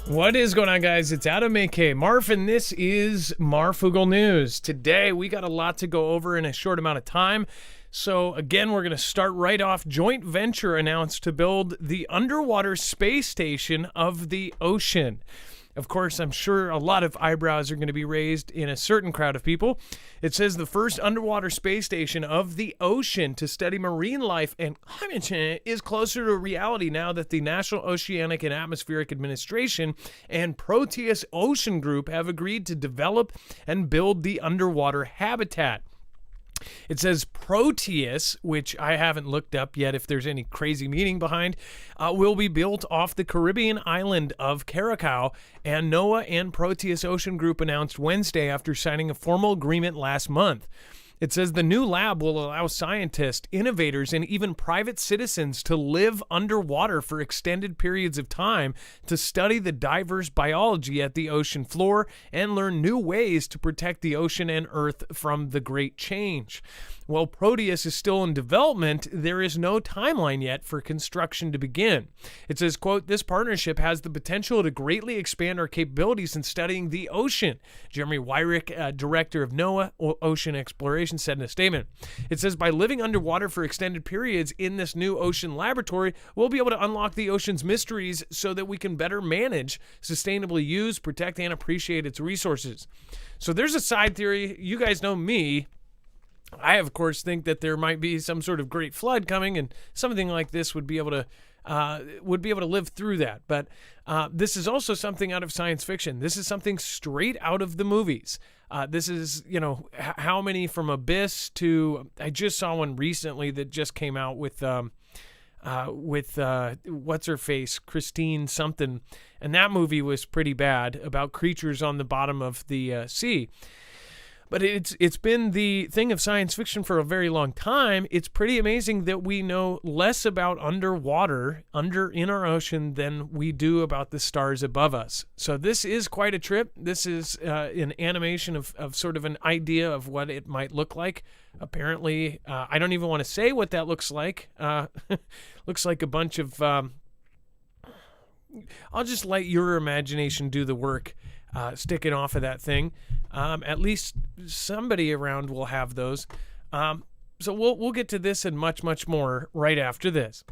What is going on, guys? It's Adam, aka Marf, and this is Marfoogle News. Today, we got a lot to go over in a short amount of time. So, again, we're going to start right off. Joint venture announced to build the underwater space station of the ocean. Of course, I'm sure a lot of eyebrows are going to be raised in a certain crowd of people. It says the first underwater space station of the ocean to study marine life and climate change is closer to reality now that the National Oceanic and Atmospheric Administration and Proteus Ocean Group have agreed to develop and build the underwater habitat. It says Proteus, which I haven't looked up yet if there's any crazy meaning behind, will be built off the Caribbean island of Curacao, and NOAA and Proteus Ocean Group announced Wednesday after signing a formal agreement last month. It says the new lab will allow scientists, innovators, and even private citizens to live underwater for extended periods of time to study the diverse biology at the ocean floor and learn new ways to protect the ocean and Earth from the great change. While Proteus is still in development, there is no timeline yet for construction to begin. It says, quote, "This partnership has the potential to greatly expand our capabilities in studying the ocean," Jeremy Wyrick, director of NOAA Ocean Exploration, said in a statement. It says, "By living underwater for extended periods in this new ocean laboratory, we'll be able to unlock the ocean's mysteries so that we can better manage, sustainably use, protect, and appreciate its resources." So there's a side theory. You guys know me. I, of course, think that there might be some sort of great flood coming, and something like this would be able to live through that. But this is also something out of science fiction. This is something straight out of the movies. This is, how many from Abyss to, I just saw one recently that just came out with what's her face, Christine something, and that movie was pretty bad about creatures on the bottom of the sea. But it's been the thing of science fiction for a very long time. It's pretty amazing that we know less about underwater, in our ocean, than we do about the stars above us. So this is quite a trip. This is an animation of sort of an idea of what it might look like. Apparently, I don't even want to say what that looks like. Looks like a bunch of... I'll just let your imagination do the work. Sticking off of that thing. At least somebody around will have those. So we'll get to this and much, much more right after this.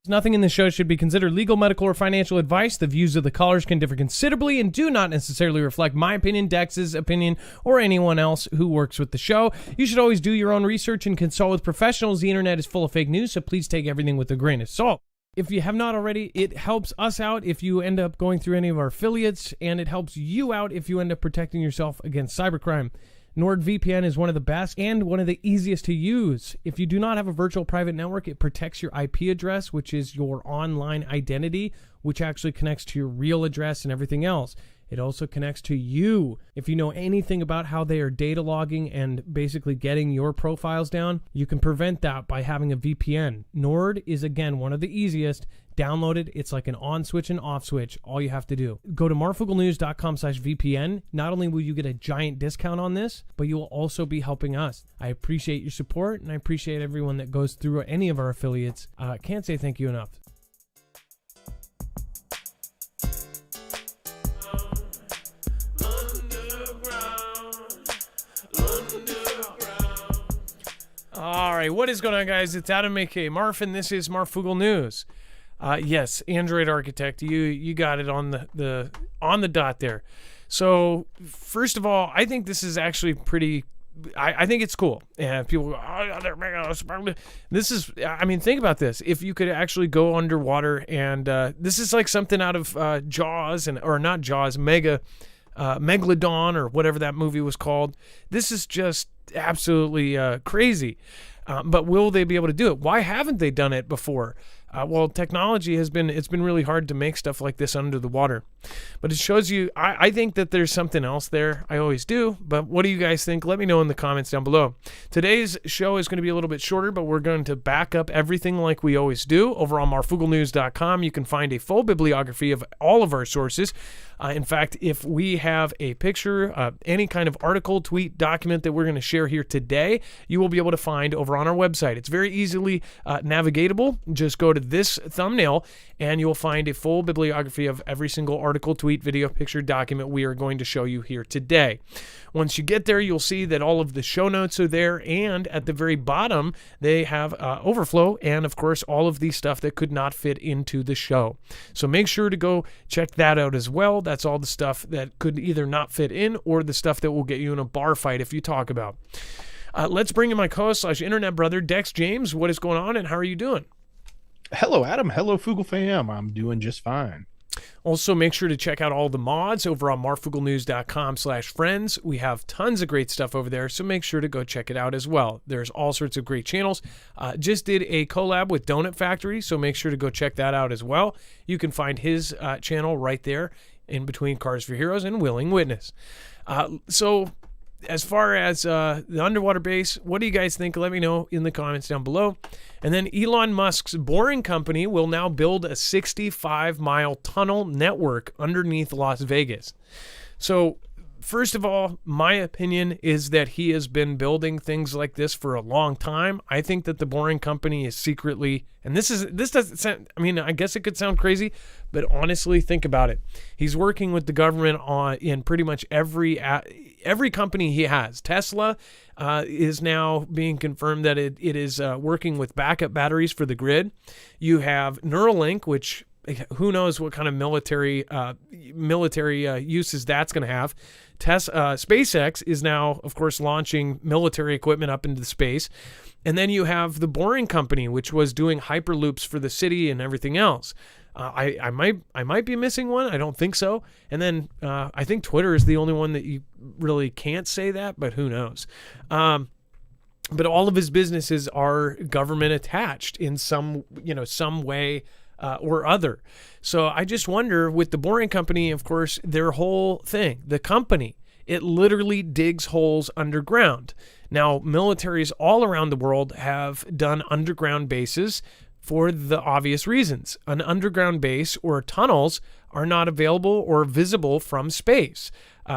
Nothing in this show should be considered legal, medical, or financial advice. The views of the callers can differ considerably and do not necessarily reflect my opinion, Dex's opinion, or anyone else who works with the show. You should always do your own research and consult with professionals. The internet is full of fake news, so please take everything with a grain of salt. If you have not already, it helps us out if you end up going through any of our affiliates, and it helps you out if you end up protecting yourself against cybercrime. NordVPN is one of the best and one of the easiest to use. If you do not have a virtual private network, it protects your IP address, which is your online identity, which actually connects to your real address and everything else. It also connects to you. If you know anything about how they are data logging and basically getting your profiles down, you can prevent that by having a VPN. Nord is, again, one of the easiest. Download it. It's like an on switch and off switch. All you have to do. Go to marfooglenews.com/VPN. Not only will you get a giant discount on this, but you will also be helping us. I appreciate your support, and I appreciate everyone that goes through any of our affiliates. Can't say thank you enough. All right, what is going on, guys? It's Adam, aka Marf, and this is Marfoogle News. Yes, Android Architect, you got it on the dot there. So first of all, I think this is actually pretty. I think it's cool. And people go, "Oh, they're making this is." I mean, think about this. If you could actually go underwater, and this is like something out of Jaws, or not Jaws, Megalodon, or whatever that movie was called. This is just absolutely crazy. But will they be able to do it? Why haven't they done it before? Well, technology it's been really hard to make stuff like this under the water. But it shows you, I think that there's something else there. I always do. But what do you guys think? Let me know in the comments down below. Today's show is going to be a little bit shorter, but we're going to back up everything like we always do. Over on marfooglenews.com, you can find a full bibliography of all of our sources. In fact, if we have a picture, any kind of article, tweet, document that we're going to share here today, you will be able to find over on our website. It's very easily navigatable. Just go to this thumbnail and you'll find a full bibliography of every single article, tweet, video, picture, document we are going to show you here today. Once you get there, you'll see that all of the show notes are there, and at the very bottom, they have overflow and, of course, all of the stuff that could not fit into the show. So make sure to go check that out as well. That's all the stuff that could either not fit in or the stuff that will get you in a bar fight if you talk about. Let's bring in my co-host/internet brother, Dex James. What is going on, and how are you doing? Hello, Adam. Hello, Foogle fam. I'm doing just fine. Also, make sure to check out all the mods over on marfooglenews.com/friends. We have tons of great stuff over there, so make sure to go check it out as well. There's all sorts of great channels. Just did a collab with Donut Factory, so make sure to go check that out as well. You can find his channel right there in between Cars for Heroes and Willing Witness. So as far as the underwater base, what do you guys think? Let me know in the comments down below. And then Elon Musk's Boring Company will now build a 65-mile tunnel network underneath Las Vegas. So first of all, my opinion is that he has been building things like this for a long time. I think that the Boring Company is secretly, and this doesn't sound, I mean, I guess it could sound crazy, but honestly, think about it. He's working with the government in pretty much every company he has. Tesla is now being confirmed that it is working with backup batteries for the grid. You have Neuralink, which who knows what kind of military uses that's going to have. SpaceX is now, of course, launching military equipment up into space. And then you have the Boring Company, which was doing hyperloops for the city and everything else. I might be missing one. I don't think so. And then I think Twitter is the only one that you really can't say that, but who knows? But all of his businesses are government attached in some way or other. So I just wonder, with the Boring Company, of course, their whole thing, the company, it literally digs holes underground. Now, militaries all around the world have done underground bases for the obvious reasons. An underground base or tunnels are not available or visible from space.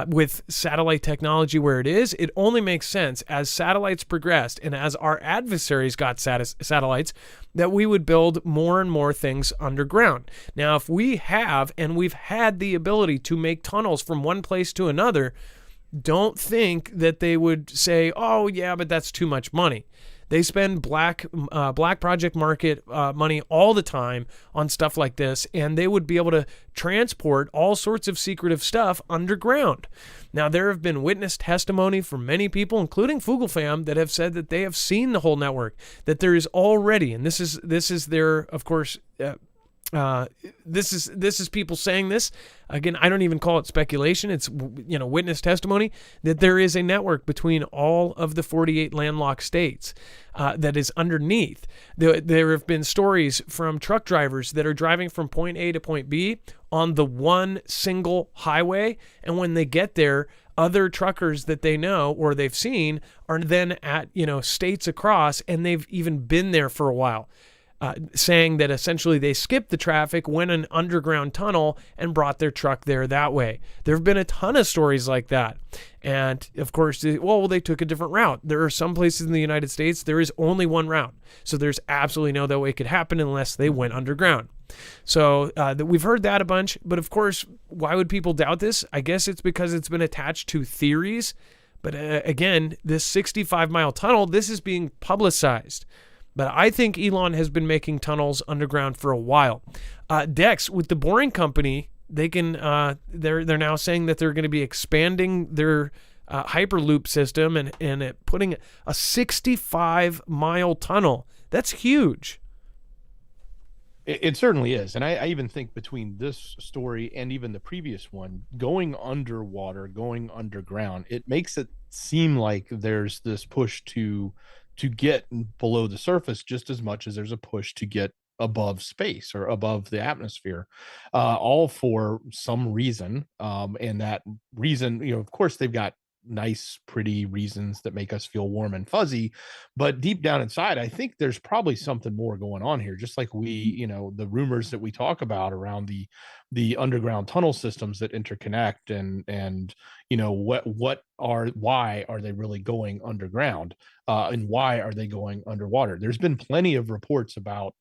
With satellite technology where it is, it only makes sense as satellites progressed and as our adversaries got satellites that we would build more and more things underground. Now, if we have, and we've had the ability to make tunnels from one place to another, don't think that they would say, oh yeah, but that's too much money. They spend black project market money all the time on stuff like this, and they would be able to transport all sorts of secretive stuff underground. Now, there have been witness testimony from many people, including Foogle fam, that have said that they have seen the whole network, that there is already, and this is their, of course, this is people saying this. Again, I don't even call it speculation. It's, witness testimony that there is a network between all of the 48 landlocked states that is underneath. There have been stories from truck drivers that are driving from point A to point B on the one single highway, and when they get there, other truckers that they know or they've seen are then at, states across, and they've even been there for a while. Saying that essentially they skipped the traffic, went an underground tunnel, and brought their truck there that way. There have been a ton of stories like that. And of course, they took a different route. There are some places in the United States, there is only one route. So there's absolutely no way it could happen unless they went underground. So we've heard that a bunch. But of course, why would people doubt this? I guess it's because it's been attached to theories. But again, this 65-mile tunnel, this is being publicized. But I think Elon has been making tunnels underground for a while. Dex, with the Boring Company, they can they're now saying that they're going to be expanding their Hyperloop system and putting a 65-mile tunnel. That's huge. It certainly is. And I even think between this story and even the previous one, going underwater, going underground, it makes it seem like there's this push to get below the surface just as much as there's a push to get above space or above the atmosphere, all for some reason. And that reason, of course, they've got nice, pretty reasons that make us feel warm and fuzzy. But deep down inside, I think there's probably something more going on here. Just like the rumors that we talk about around the underground tunnel systems that interconnect, and why are they really going underground, and why are they going underwater? There's been plenty of reports about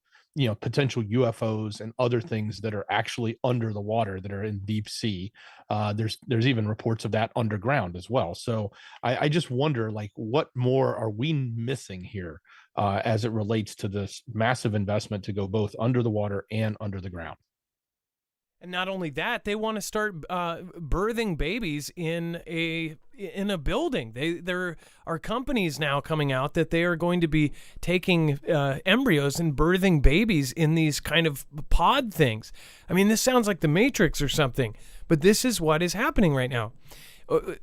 potential UFOs and other things that are actually under the water, that are in deep sea. There's even reports of that underground as well. So I just wonder, like, what more are we missing here, as it relates to this massive investment to go both under the water and under the ground? And not only that, they want to start birthing babies in a building. There are companies now coming out that they are going to be taking embryos and birthing babies in these kind of pod things. I mean, this sounds like the Matrix or something, but this is what is happening right now.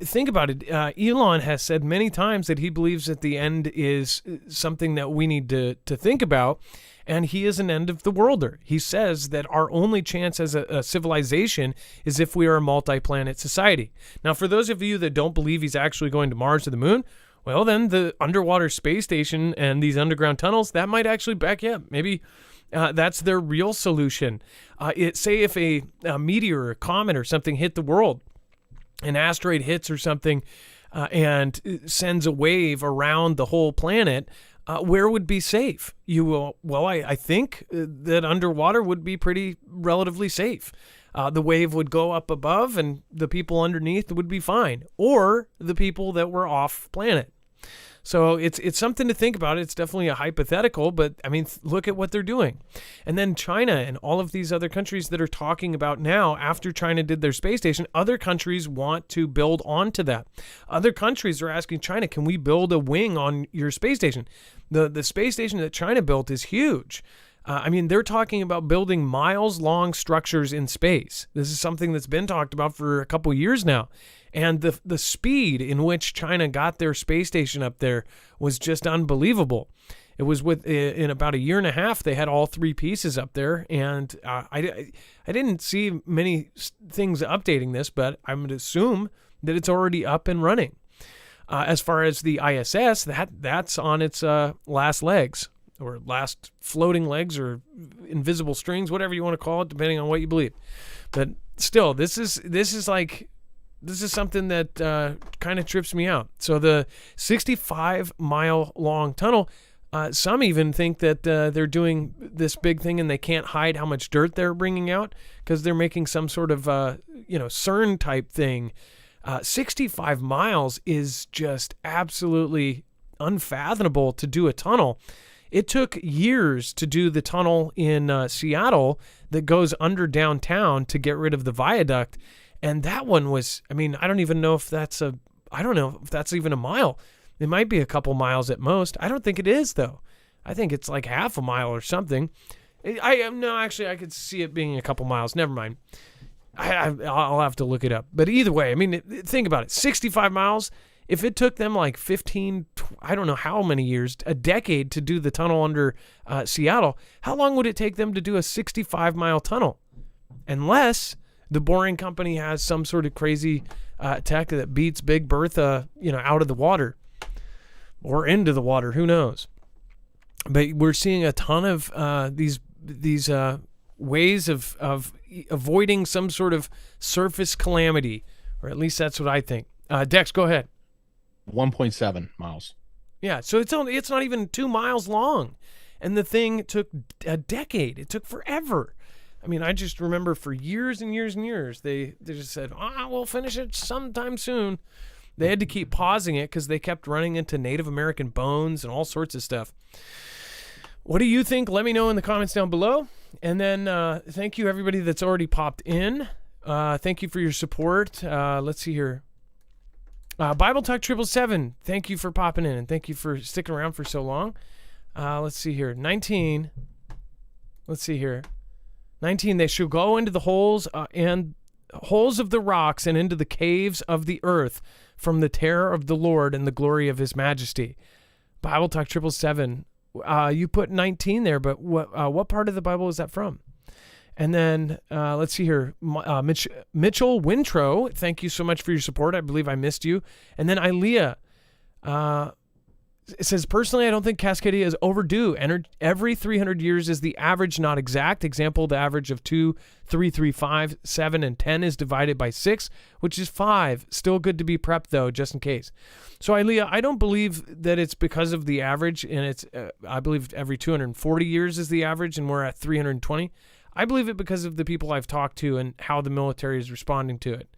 Think about it. Elon has said many times that he believes that the end is something that we need to think about, and he is an end of the worlder. He says that our only chance as a civilization is if we are a multi-planet society. Now, for those of you that don't believe he's actually going to Mars or the moon, well, then the underwater space station and these underground tunnels, that might actually back you up. Maybe that's their real solution. Say if a meteor or a comet or something hit the world, an asteroid hits or something, and sends a wave around the whole planet, where would be safe? I think that underwater would be pretty relatively safe. The wave would go up above and the people underneath would be fine, or the people that were off planet. So it's something to think about. It's definitely a hypothetical, but I mean, look at what they're doing. And then China and all of these other countries that are talking about now, after China did their space station, other countries want to build onto that. Other countries are asking China, can we build a wing on your space station? The space station that China built is huge. I mean, they're talking about building miles-long structures in space. This is something that's been talked about for a couple years now. And the speed in which China got their space station up there was just unbelievable. It was in about a year and a half, they had all three pieces up there. And I didn't see many things updating this, but I'm going to assume that it's already up and running. As far as the ISS, that's on its last legs, or last floating legs, or invisible strings, whatever you want to call it, depending on what you believe. But still, this is something that kind of trips me out. So the 65-mile long tunnel, some even think that they're doing this big thing and they can't hide how much dirt they're bringing out because they're making some sort of CERN type thing. 65 miles is just absolutely unfathomable to do a tunnel. It took years to do the tunnel in Seattle that goes under downtown to get rid of the viaduct. And that one was, I mean, I don't know if that's even a mile. It might be a couple miles at most. I don't think it is, though. I think it's like half a mile or something. I could see it being a couple miles. Never mind. I'll have to look it up. But either way, I mean, think about it. 65 miles. If it took them like 15, I don't know how many years, a decade to do the tunnel under Seattle, how long would it take them to do a 65-mile tunnel? Unless the Boring Company has some sort of crazy tech that beats Big Bertha, out of the water or into the water. Who knows? But we're seeing a ton of these ways of avoiding some sort of surface calamity, or at least that's what I think. Dex, go ahead. 1.7 miles. Yeah, so it's not even 2 miles long, and the thing took a decade. It took forever. I mean, I just remember for years and years and years, they just said, we'll finish it sometime soon. They had to keep pausing it because they kept running into Native American bones and all sorts of stuff. What do you think? Let me know in the comments down below. And then thank you, everybody that's already popped in. Thank you for your support. Let's see here. Bible Talk 777, thank you for popping in, and thank you for sticking around for so long. Let's see here. 19. Let's see here. 19, they shall go into the holes and holes of the rocks and into the caves of the earth from the terror of the Lord and the glory of his majesty. Bible Talk 777. You put 19 there, but what part of the Bible is that from? And then let's see here. Mitchell Wintrow, thank you so much for your support. I believe I missed you. And then Ilea it says, personally, I don't think Cascadia is overdue. Every 300 years is the average, not exact. Example, the average of 2, 3, 3, 5, 7, and 10 is divided by 6, which is 5. Still good to be prepped, though, just in case. So, Ilea, I don't believe that it's because of the average, and it's I believe every 240 years is the average, and we're at 320. I believe it because of the people I've talked to and how the military is responding to it.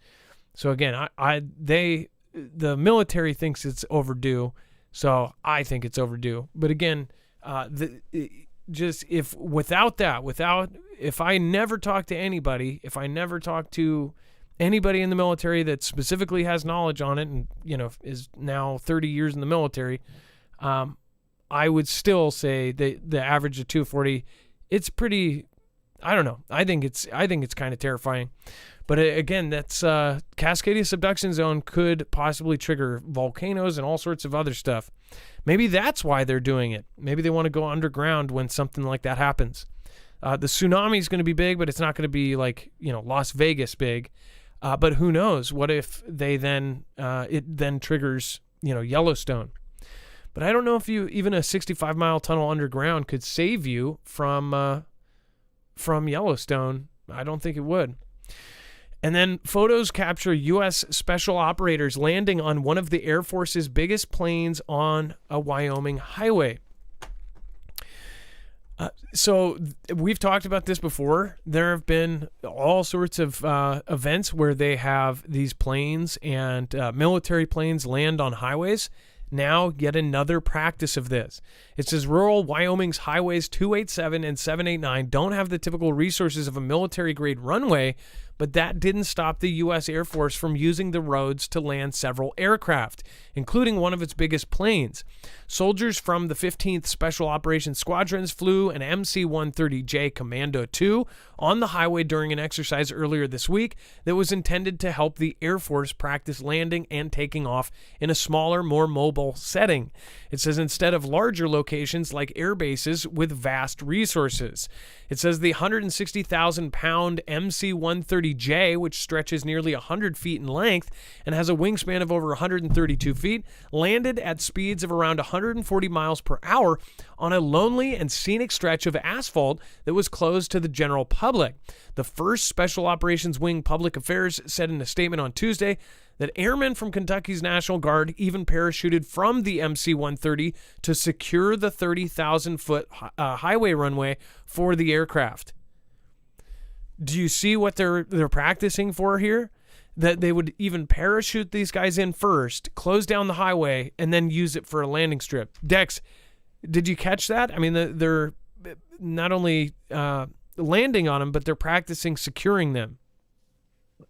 So, again, the military thinks it's overdue. So I think it's overdue. But again, if I never talk to anybody, in the military that specifically has knowledge on it and, is now 30 years in the military, I would still say that the average of 240, it's pretty, I don't know. I think it's kind of terrifying. But again, that's Cascadia subduction zone could possibly trigger volcanoes and all sorts of other stuff. Maybe that's why they're doing it. Maybe they want to go underground when something like that happens. The tsunami is going to be big, but it's not going to be like, Las Vegas big. But who knows? What if it then triggers, Yellowstone? But I don't know if even a 65-mile tunnel underground could save you from Yellowstone. I don't think it would. And then photos capture U.S. special operators landing on one of the Air Force's biggest planes on a Wyoming highway. So we've talked about this before. There have been all sorts of events where they have these planes and military planes land on highways. Now, yet another practice of this. It says rural Wyoming's highways 287 and 789 don't have the typical resources of a military-grade runway, but that didn't stop the U.S. Air Force from using the roads to land several aircraft, including one of its biggest planes. Soldiers from the 15th Special Operations Squadrons flew an MC-130J Commando 2 on the highway during an exercise earlier this week that was intended to help the Air Force practice landing and taking off in a smaller, more mobile setting. It says instead of larger locations like air bases with vast resources. It says the 160,000-pound MC-130J, which stretches nearly 100 feet in length and has a wingspan of over 132 feet, landed at speeds of around 140 miles per hour on a lonely and scenic stretch of asphalt that was closed to the general public. The first Special Operations Wing Public Affairs said in a statement on Tuesday that airmen from Kentucky's National Guard even parachuted from the MC-130 to secure the 30,000-foot highway runway for the aircraft. Do you see what they're practicing for here? That they would even parachute these guys in first, close down the highway, and then use it for a landing strip. Dex, did you catch that? I mean, they're not only landing on them, but they're practicing securing them.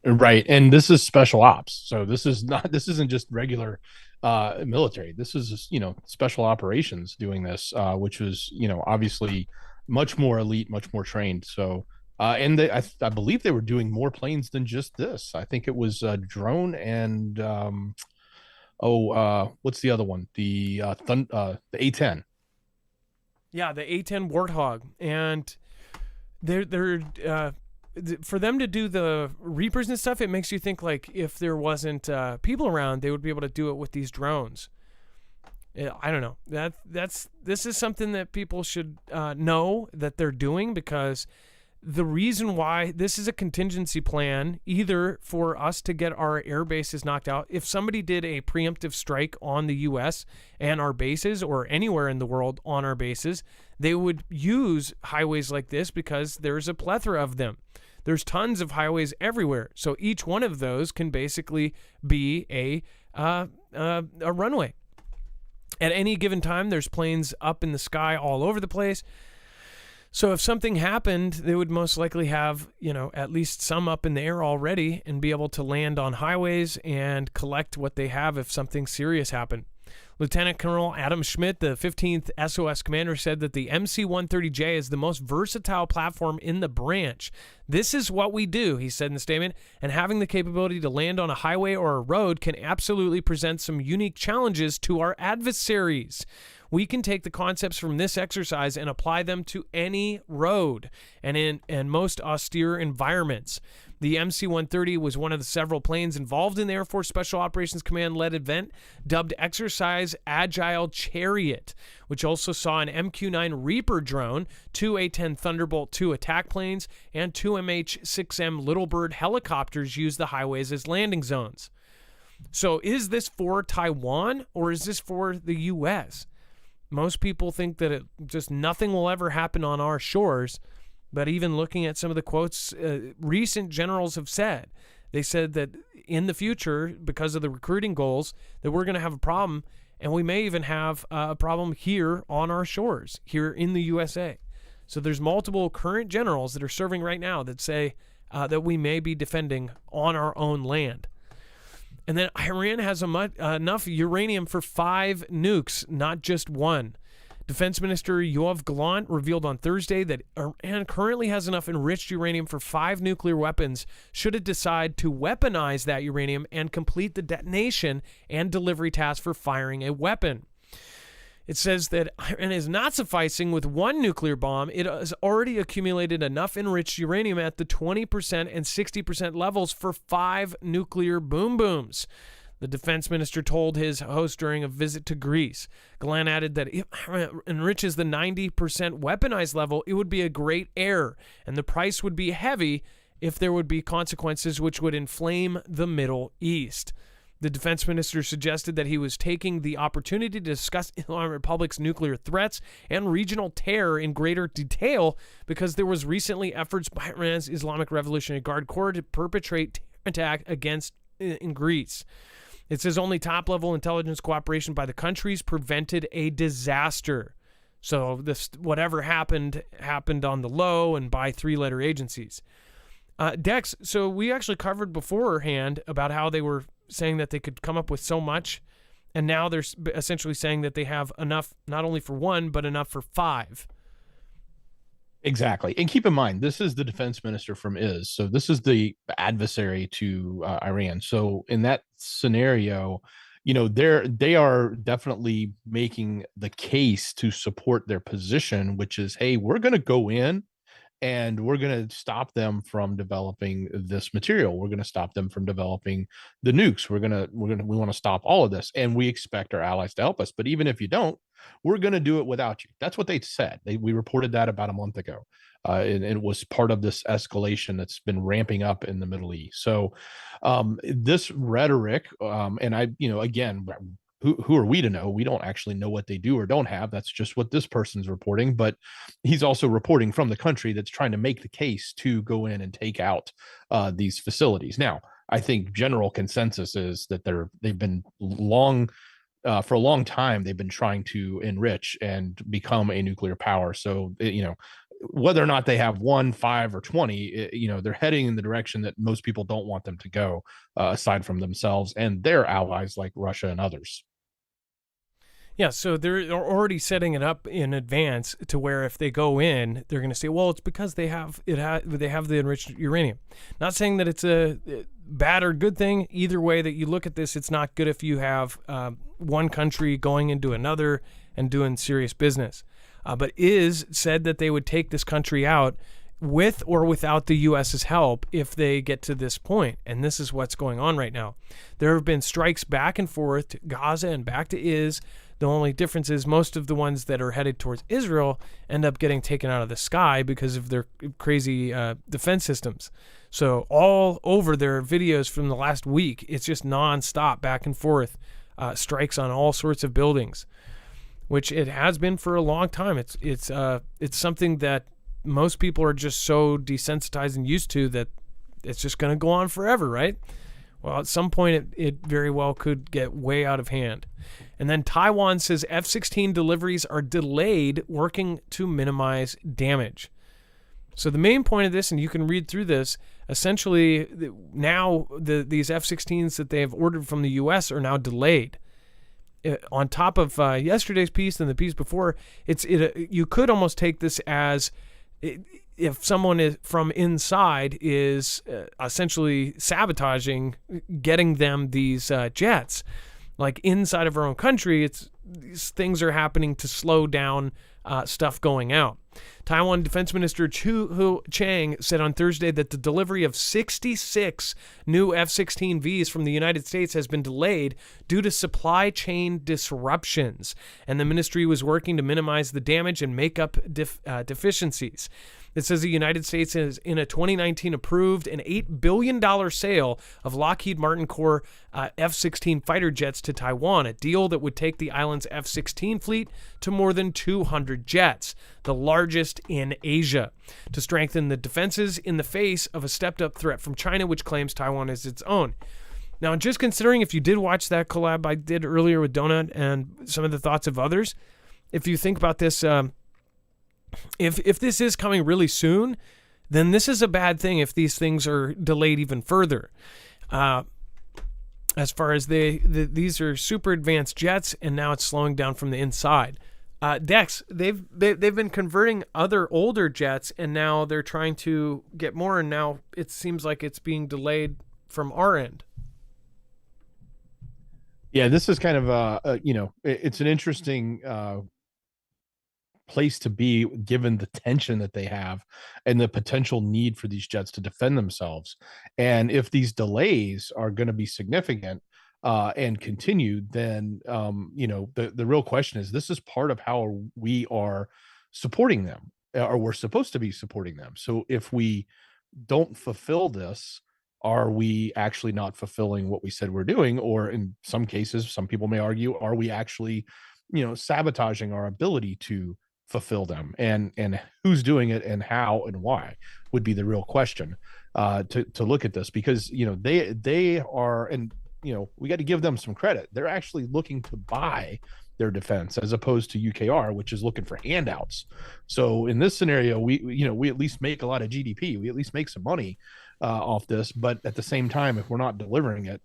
Right. And this is special ops. So this isn't just regular military. This is just, special operations doing this, which was, obviously much more elite, much more trained. So, and I believe they were doing more planes than just this. I think it was a drone and, what's the other one? The A-10. Yeah, the A-10 Warthog. And they're for them to do the Reapers and stuff, it makes you think like if there wasn't people around, they would be able to do it with these drones. I don't know. This is something that people should know that they're doing, because the reason why this is a contingency plan, either for us to get our air bases knocked out. If somebody did a preemptive strike on the U.S. and our bases, or anywhere in the world on our bases, they would use highways like this because there's a plethora of them. There's tons of highways everywhere. So each one of those can basically be a runway. At any given time, there's planes up in the sky all over the place. So if something happened, they would most likely have, at least some up in the air already and be able to land on highways and collect what they have if something serious happened. Lieutenant Colonel Adam Schmidt, the 15th SOS commander, said that the MC-130J is the most versatile platform in the branch. This is what we do, he said in the statement, and having the capability to land on a highway or a road can absolutely present some unique challenges to our adversaries. We can take the concepts from this exercise and apply them to any road and in most austere environments. The MC-130 was one of the several planes involved in the Air Force Special Operations Command-led event dubbed Exercise Agile Chariot, which also saw an MQ-9 Reaper drone, 2 A-10 Thunderbolt II attack planes, and 2 MH-6M Little Bird helicopters use the highways as landing zones. So is this for Taiwan or is this for the U.S.? Most people think that just nothing will ever happen on our shores. But even looking at some of the quotes recent generals have said, they said that in the future, because of the recruiting goals, that we're going to have a problem, and we may even have a problem here on our shores, here in the USA. So there's multiple current generals that are serving right now that say that we may be defending on our own land. And then Iran has enough uranium for 5 nukes, not just one. Defense Minister Yoav Gallant revealed on Thursday that Iran currently has enough enriched uranium for 5 nuclear weapons should it decide to weaponize that uranium and complete the detonation and delivery task for firing a weapon. It says that Iran is not sufficing with 1 nuclear bomb. It has already accumulated enough enriched uranium at the 20% and 60% levels for 5 nuclear boom booms. The defense minister told his host during a visit to Greece. Gallant added that if it enriches the 90% weaponized level, it would be a great error, and the price would be heavy if there would be consequences which would inflame the Middle East. The defense minister suggested that he was taking the opportunity to discuss Islamic Republic's nuclear threats and regional terror in greater detail because there was recently efforts by Iran's Islamic Revolutionary Guard Corps to perpetrate terror attack against in Greece. It says only top-level intelligence cooperation by the countries prevented a disaster. So this whatever happened on the low and by 3-letter agencies. Dex, so we actually covered beforehand about how they were saying that they could come up with so much, and now they're essentially saying that they have enough not only for 1, but enough for 5. Exactly. And keep in mind, this is the defense minister from IS. So this is the adversary to Iran. So in that scenario, they are definitely making the case to support their position, which is, hey, we're going to go in and we're going to stop them from developing this material. We're going to stop them from developing the nukes. We want to stop all of this, and we expect our allies to help us. But even if you don't, we're going to do it without you. That's what they said. We reported that about a month ago, and it was part of this escalation that's been ramping up in the Middle East. So this rhetoric, and again, who are we to know? We don't actually know what they do or don't have. That's just what this person's reporting. But he's also reporting from the country that's trying to make the case to go in and take out these facilities. Now, I think general consensus is that they've been for a long time, they've been trying to enrich and become a nuclear power. So, whether or not they have 1, 5, or 20, they're heading in the direction that most people don't want them to go, aside from themselves and their allies like Russia and others. Yeah, so they're already setting it up in advance to where if they go in, they're going to say, well, it's because they have the enriched uranium. Not saying that it's a bad or good thing. Either way that you look at this, it's not good if you have one country going into another and doing serious business. But IS said that they would take this country out with or without the U.S.'s help if they get to this point. And this is what's going on right now. There have been strikes back and forth to Gaza and back to IS. The only difference is most of the ones that are headed towards Israel end up getting taken out of the sky because of their crazy defense systems. So all over their videos from the last week, it's just nonstop back and forth strikes on all sorts of buildings, which it has been for a long time. It's something that most people are just so desensitized and used to that it's just going to go on forever, right? Well, at some point, it very well could get way out of hand. And then Taiwan says F-16 deliveries are delayed, working to minimize damage. So the main point of this, and you can read through this, essentially now these F-16s that they have ordered from the U.S. are now delayed. On top of yesterday's piece and the piece before, you could almost take this as if someone is from inside is essentially sabotaging getting them these jets. like inside of our own country, these things are happening to slow down stuff going out. Taiwan Defense Minister Chu Chang said on Thursday that the delivery of 66 new F-16Vs from the United States has been delayed due to supply chain disruptions, and the ministry was working to minimize the damage and make up deficiencies. It says the United States is in a 2019 approved an $8 billion sale of Lockheed Martin Corps F-16 fighter jets to Taiwan, a deal that would take the island's F-16 fleet to more than 200 jets, the largest in Asia, to strengthen the defenses in the face of a stepped-up threat from China, which claims Taiwan is its own. Now, just considering if you did watch that collab I did earlier with Donut and some of the thoughts of others, if you think about this, if this is coming really soon, then this is a bad thing if these things are delayed even further. As far as these are super advanced jets, and now it's slowing down from the inside. Dex, they've been converting other older jets, and now they're trying to get more, and now it seems like it's being delayed from our end. Yeah, this is kind of it's an interesting place to be given the tension that they have and the potential need for these jets to defend themselves. And if these delays are going to be significant and continued, then the real question is, this is part of how we are supporting them, or we're supposed to be supporting them. So if we don't fulfill this, are we actually not fulfilling what we said we're doing? Or in some cases, some people may argue, are we actually sabotaging our ability to fulfill them? And who's doing it, and how and why would be the real question to look at this, because they are, and we got to give them some credit. They're actually looking to buy their defense, as opposed to UKR, which is looking for handouts. So in this scenario, we at least make a lot of GDP. We at least make some money off this. But at the same time, if we're not delivering it,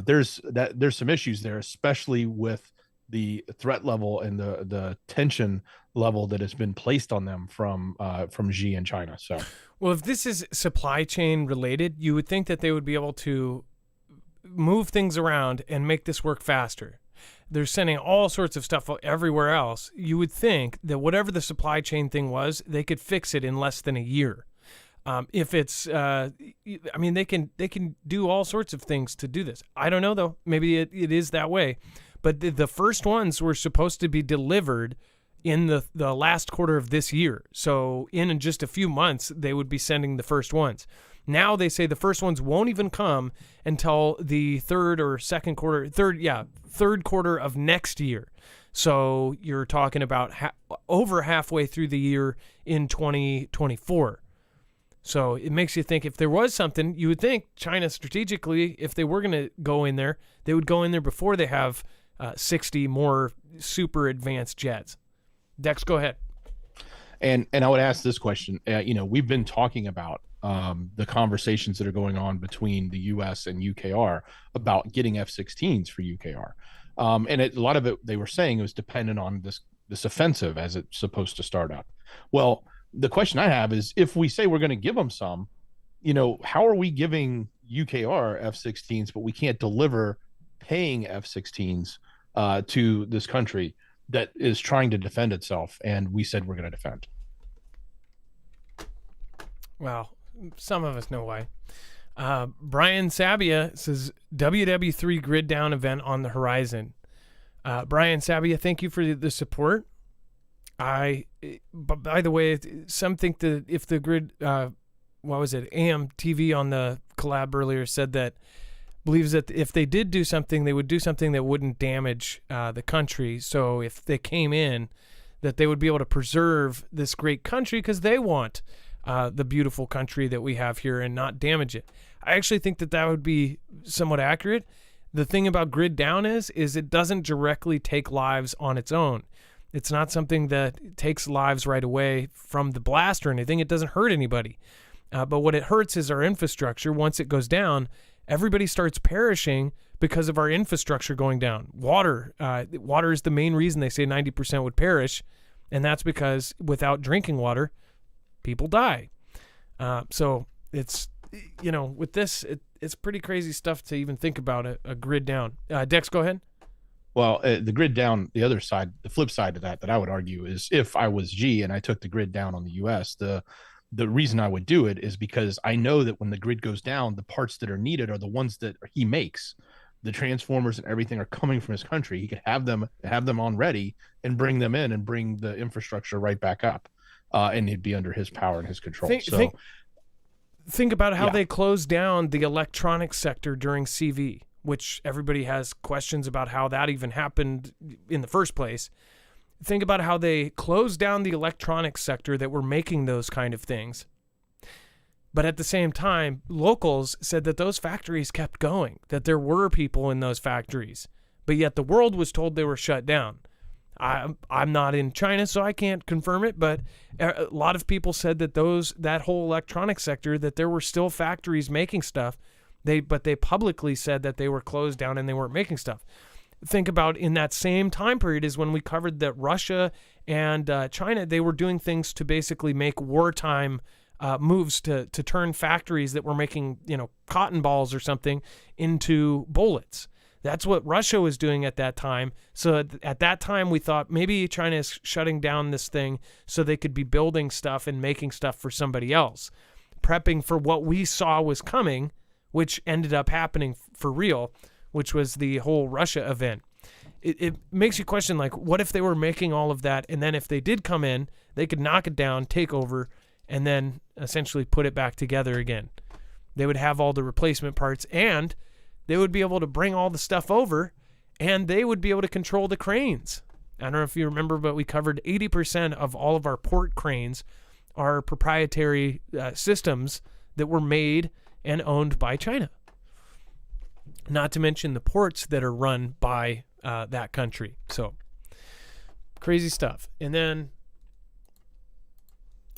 there's some issues there, especially with the threat level and the tension level that has been placed on them from Xi and China. So, well, if this is supply chain related, you would think that they would be able to move things around and make this work faster. They're sending all sorts of stuff everywhere else. You would think that whatever the supply chain thing was, they could fix it in less than a year. If it's, they can do all sorts of things to do this. I don't know though. Maybe it is that way. But the first ones were supposed to be delivered in the last quarter of this year. So in just a few months, they would be sending the first ones. Now they say the first ones won't even come until the third quarter of next year. So you're talking about over halfway through the year in 2024. So it makes you think, if there was something, you would think China strategically, if they were going to go in there, they would go in there before they have 60 more super advanced jets. Dex, go ahead. And I would ask this question. We've been talking about the conversations that are going on between the U.S. and UKR about getting F-16s for UKR. And a lot of it, they were saying, it was dependent on this offensive as it's supposed to start up. Well, the question I have is, if we say we're going to give them some, how are we giving UKR F-16s, but we can't deliver paying F-16s to this country that is trying to defend itself, and we said we're going to defend? Well, some of us know why. Brian Sabia says WW3 grid down event on the horizon. Brian Sabia, thank you for the support. But by the way, some think that if the grid, AMTV on the collab earlier said that, believes that if they did do something, they would do something that wouldn't damage the country. So if they came in, that they would be able to preserve this great country because they want the beautiful country that we have here and not damage it. I actually think that would be somewhat accurate. The thing about grid down is it doesn't directly take lives on its own. It's not something that takes lives right away from the blast or anything. It doesn't hurt anybody. But what it hurts is our infrastructure. Once it goes down, everybody starts perishing because of our infrastructure going down. Water is the main reason they say 90% would perish, and that's because without drinking water, people die. So it's with this, it's pretty crazy stuff to even think about a grid down. Dex, go ahead. Well, the grid down, the other side, the flip side of that I would argue is if I was G and I took the grid down on the US, the reason I would do it is because I know that when the grid goes down, the parts that are needed are the ones that he makes. The transformers and everything are coming from his country. He could have them on ready and bring them in and bring the infrastructure right back up, and it'd be under his power and his control. Think about how Yeah. they closed down the electronics sector during CV, which everybody has questions about how that even happened in the first place. Think about how they closed down the electronics sector that were making those kind of things. But at the same time, locals said that those factories kept going, that there were people in those factories, but yet the world was told they were shut down. I'm not in China, so I can't confirm it, but a lot of people said that that whole electronic sector, that there were still factories making stuff, but they publicly said that they were closed down and they weren't making stuff. Think about in that same time period is when we covered that Russia and China, they were doing things to basically make wartime moves to turn factories that were making, cotton balls or something into bullets. That's what Russia was doing at that time. So at that time, we thought maybe China is shutting down this thing so they could be building stuff and making stuff for somebody else, prepping for what we saw was coming, which ended up happening for real, which was the whole Russia event. It makes you question, like, what if they were making all of that, and then if they did come in, they could knock it down, take over, and then essentially put it back together again. They would have all the replacement parts, and they would be able to bring all the stuff over, and they would be able to control the cranes. I don't know if you remember, but we covered 80% of all of our port cranes are proprietary systems that were made and owned by China. Not to mention the ports that are run by that country. So, crazy stuff. And then,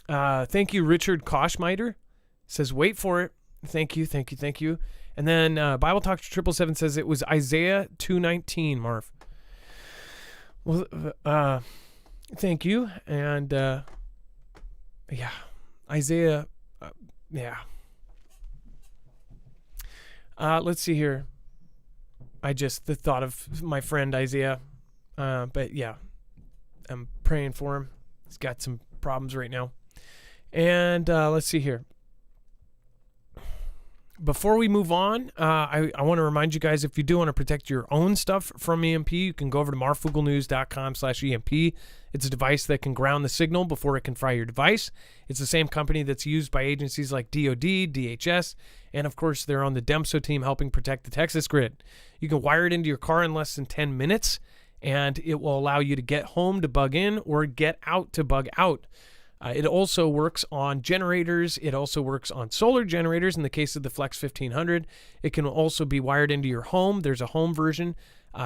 thank you, Richard Koschmeider. Says, wait for it. Thank you. And then Bible Talk 777 says it was Isaiah 2:19, Marv. Well, thank you. And, yeah, Isaiah, yeah. Let's see here. The thought of my friend Isaiah. But, yeah, I'm praying for him. He's got some problems right now. And let's see here. Before we move on, I want to remind you guys, if you do want to protect your own stuff from EMP, you can go over to marfooglenews.com/EMP. It's a device that can ground the signal before it can fry your device. It's the same company that's used by agencies like DOD, DHS, and of course, they're on the DEMSO team helping protect the Texas grid. You can wire it into your car in less than 10 minutes, and it will allow you to get home to bug in or get out to bug out. It also works on generators. It also works on solar generators in the case of the Flex 1500. It can also be wired into your home. There's a home version.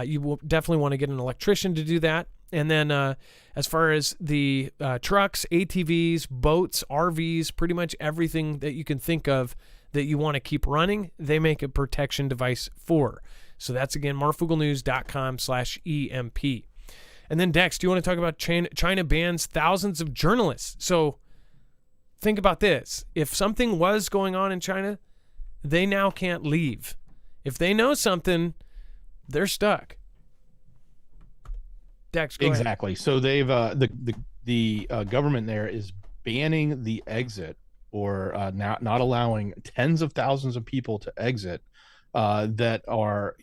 You will definitely want to get an electrician to do that. And then as far as the trucks, ATVs, boats, RVs, pretty much everything that you can think of that you want to keep running, they make a protection device for. So that's, again, marfoogle.com/EMP. And then, Dex, do you want to talk about China bans thousands of journalists? So think about this. If something was going on in China, they now can't leave. If they know something, they're stuck. Dex, go Exactly. ahead. So they've the government there is banning the exit, or not allowing tens of thousands of people to exit that are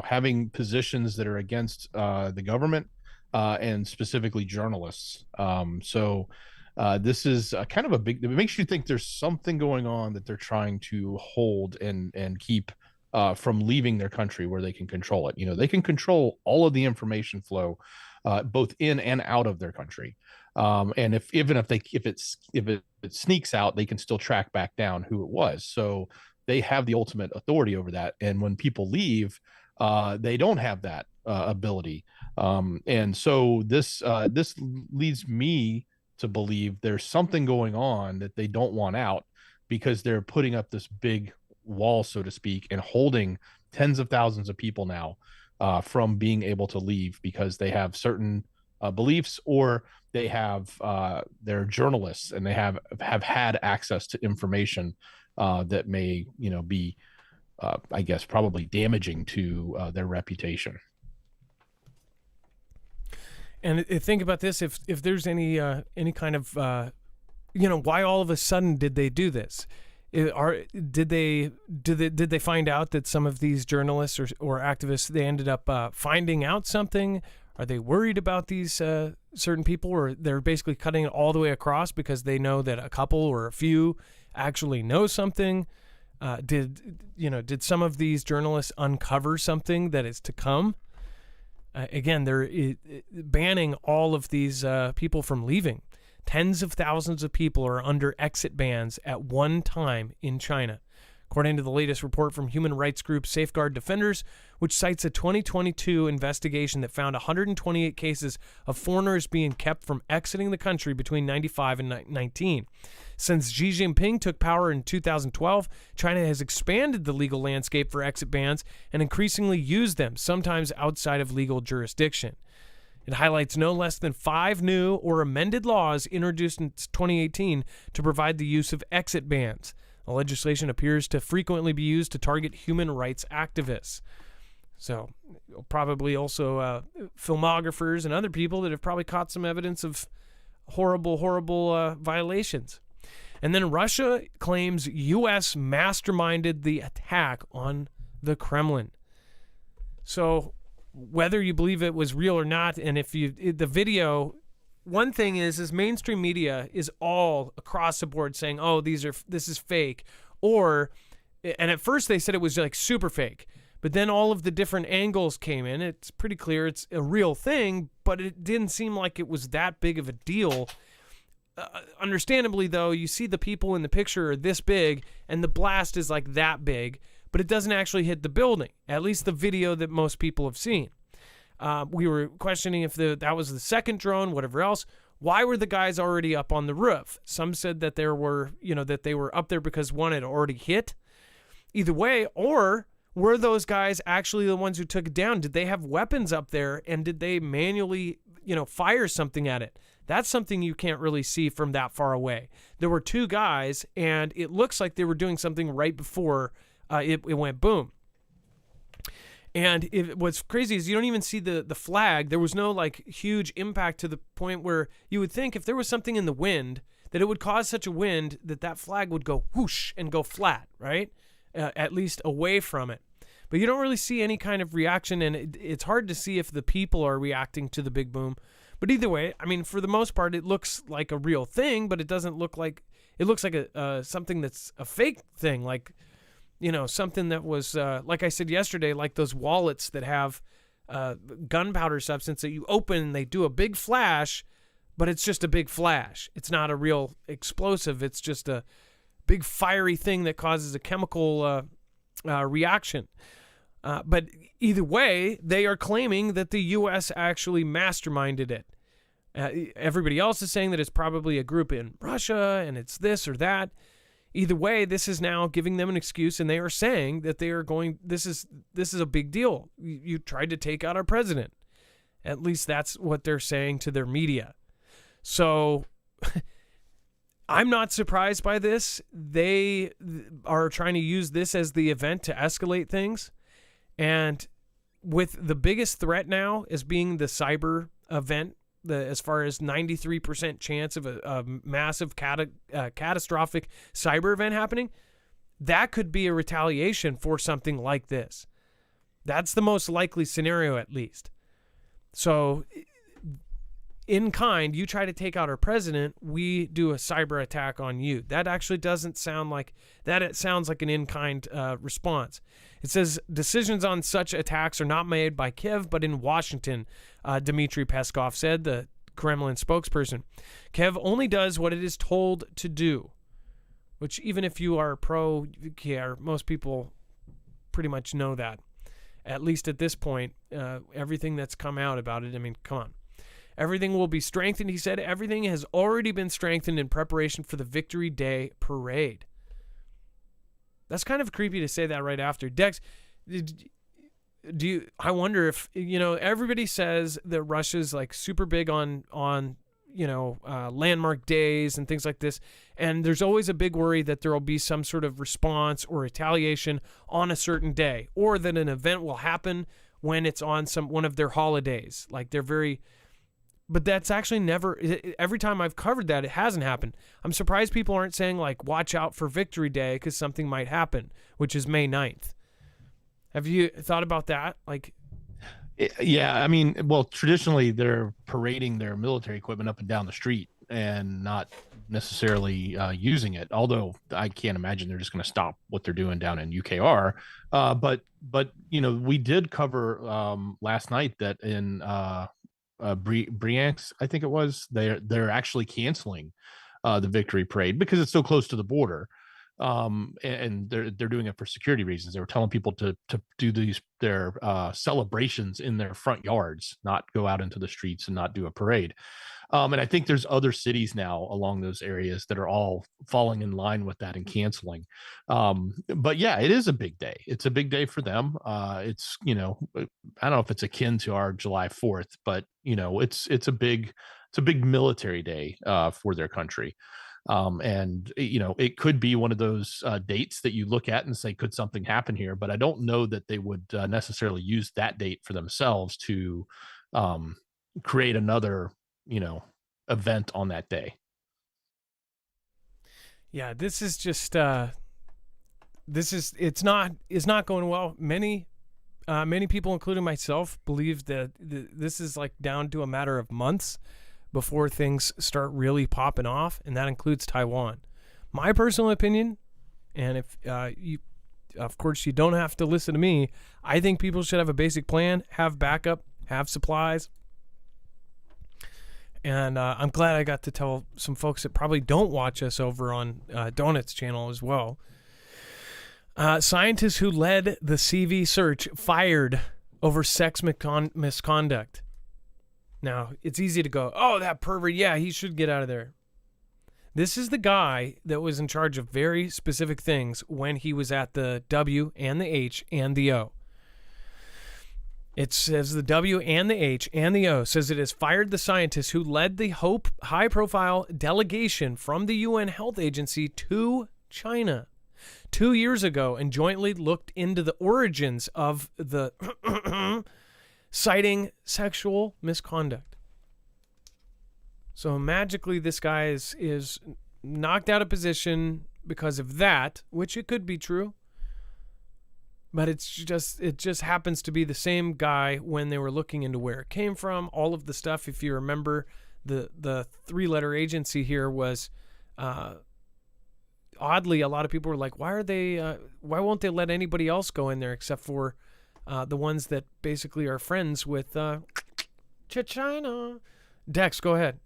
having positions that are against the government. And specifically journalists. So this is kind of a big, it makes you think there's something going on that they're trying to hold and keep from leaving their country where they can control it. They can control all of the information flow, both in and out of their country. And if it sneaks out, they can still track back down who it was. So they have the ultimate authority over that. And when people leave, they don't have that ability. And so this leads me to believe there's something going on that they don't want out, because they're putting up this big wall, so to speak, and holding tens of thousands of people now from being able to leave because they have certain beliefs, or they have they're journalists and they have had access to information that may, be, I guess, probably damaging to their reputation. And think about this: if there's any kind of why all of a sudden did they do this? Did they find out that some of these journalists or activists, they ended up finding out something? Are they worried about these certain people, or they're basically cutting it all the way across because they know that a couple or a few actually know something? Did some of these journalists uncover something that is to come? Again, they're banning all of these people from leaving. Tens of thousands of people are under exit bans at one time in China, according to the latest report from human rights group Safeguard Defenders, which cites a 2022 investigation that found 128 cases of foreigners being kept from exiting the country between 95 and 19. Since Xi Jinping took power in 2012, China has expanded the legal landscape for exit bans and increasingly used them, sometimes outside of legal jurisdiction. It highlights no less than 5 new or amended laws introduced in 2018 to provide the use of exit bans. The legislation appears to frequently be used to target human rights activists. So probably also filmographers and other people that have probably caught some evidence of horrible violations. And then Russia claims U.S. masterminded the attack on the Kremlin. So whether you believe it was real or not, and the video, one thing is mainstream media is all across the board saying, oh, this is fake. And at first they said it was like super fake. But then all of the different angles came in. It's pretty clear it's a real thing, but it didn't seem like it was that big of a deal. Understandably, though, you see the people in the picture are this big, and the blast is like that big, but it doesn't actually hit the building, at least the video that most people have seen. We were questioning if that was the second drone, whatever else. Why were the guys already up on the roof? Some said that they were up there because one had already hit. Either way, or were those guys actually the ones who took it down? Did they have weapons up there, and did they manually, fire something at it? That's something you can't really see from that far away. There were 2 guys, and it looks like they were doing something right before it went boom. And what's crazy is you don't even see the flag. There was no like huge impact to the point where you would think if there was something in the wind that it would cause such a wind that flag would go whoosh and go flat, right? At least away from it. But you don't really see any kind of reaction, and it's hard to see if the people are reacting to the big boom. But either way, I mean, for the most part, it looks like a real thing, but it doesn't look like – it looks like something that's a fake thing, like, something that was, like I said yesterday, like those wallets that have gunpowder substance that you open and they do a big flash, but it's just a big flash. It's not a real explosive. It's just a big fiery thing that causes a chemical reaction. But either way, they are claiming that the U.S. actually masterminded it. Everybody else is saying that it's probably a group in Russia and it's this or that. Either way, this is now giving them an excuse, and they are saying that they are going. This is a big deal. You tried to take out our president. At least that's what they're saying to their media. So I'm not surprised by this. They are trying to use this as the event to escalate things. And with the biggest threat now as being the cyber event, as far as 93% chance of a massive catastrophic cyber event happening, that could be a retaliation for something like this. That's the most likely scenario, at least. So in kind, you try to take out our president, we do a cyber attack on you. That actually doesn't sound like that. It sounds like an in-kind response. It says decisions on such attacks are not made by Kiev, but in Washington, Dmitry Peskov said, the Kremlin spokesperson. Kiev only does what it is told to do, which even if you are pro-Kiev, most people pretty much know that. At least at this point, everything that's come out about it, I mean, come on. Everything will be strengthened, he said. Everything has already been strengthened in preparation for the Victory Day parade. That's kind of creepy to say that right after. Dex, I wonder if, everybody says that Russia's like super big on landmark days and things like this. And there's always a big worry that there will be some sort of response or retaliation on a certain day, or that an event will happen when it's on one of their holidays. Like but that's actually never, every time I've covered that, it hasn't happened. I'm surprised people aren't saying, like, watch out for Victory Day because something might happen, which is May 9th. Have you thought about that? Like, yeah, I mean, well, traditionally they're parading their military equipment up and down the street and not necessarily using it. Although I can't imagine they're just going to stop what they're doing down in UKR. But we did cover last night that in Brianx, I think it was, they're actually canceling the victory parade because it's so close to the border. And they're doing it for security reasons. They were telling people to do their celebrations in their front yards, not go out into the streets and not do a parade. And I think there's other cities now along those areas that are all falling in line with that and canceling. But yeah, it is a big day. It's a big day for them. It's, I don't know if it's akin to our July 4th, but it's a big military day for their country. And it could be one of those dates that you look at and say, could something happen here? But I don't know that they would necessarily use that date for themselves to create another event on that day. Yeah, this is just it's not going well. Many people, including myself, believe that this is like down to a matter of months before things start really popping off, and that includes Taiwan. My personal opinion, and if of course you don't have to listen to me, I think people should have a basic plan, have backup, have supplies. And I'm glad I got to tell some folks that probably don't watch us over on Donut's channel as well. Scientists who led the CV search fired over sex misconduct. Now, it's easy to go, oh, that pervert, yeah, he should get out of there. This is the guy that was in charge of very specific things when he was at the W and the H and the O. It says the W and the H and the O says it has fired the scientist who led the HOPE high-profile delegation from the UN Health Agency to China 2 years ago and jointly looked into the origins of the citing sexual misconduct. So magically this guy is knocked out of position because of that, which it could be true. But it just happens to be the same guy when they were looking into where it came from. All of the stuff, if you remember, the three-letter agency here was oddly, a lot of people were like, why won't they let anybody else go in there except for the ones that basically are friends with China? Dex, go ahead.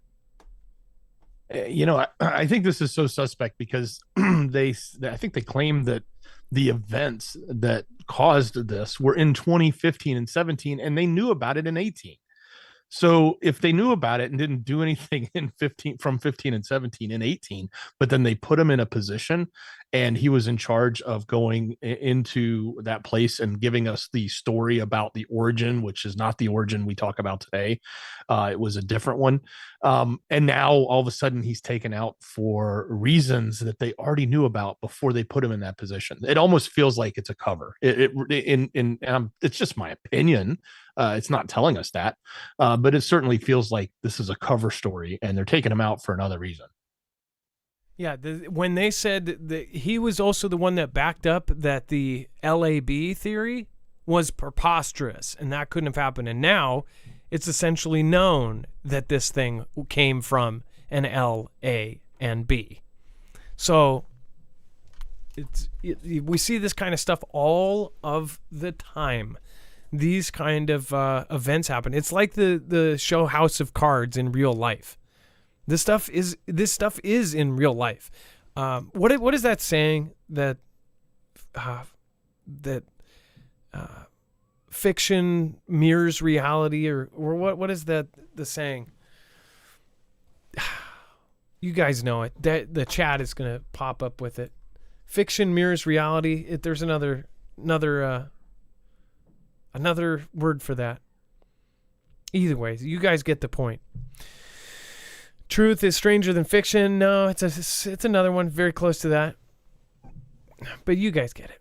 I think this is so suspect because I think they claim that the events that caused this were in 2015 and 17, and they knew about it in 18. So if they knew about it and didn't do anything from 15 and 17 and 18, but then they put him in a position and he was in charge of going into that place and giving us the story about the origin, which is not the origin we talk about today. It was a different one. And now all of a sudden he's taken out for reasons that they already knew about before they put him in that position. It almost feels like it's a cover. It's just my opinion. It's not telling us that, but it certainly feels like this is a cover story and they're taking him out for another reason. Yeah, when they said that he was also the one that backed up that the LAB theory was preposterous and that couldn't have happened. And now it's essentially known that this thing came from an L, A, and B. So we see this kind of stuff all of the time. These kind of events happen. It's like the show House of Cards in real life. This stuff is in real life. What is that saying that fiction mirrors reality, or what is that the saying? You guys know it. The chat is gonna pop up with it. Fiction mirrors reality. There's another word for that. Either way, you guys get the point. Truth is stranger than fiction. No, it's another one very close to that. But you guys get it.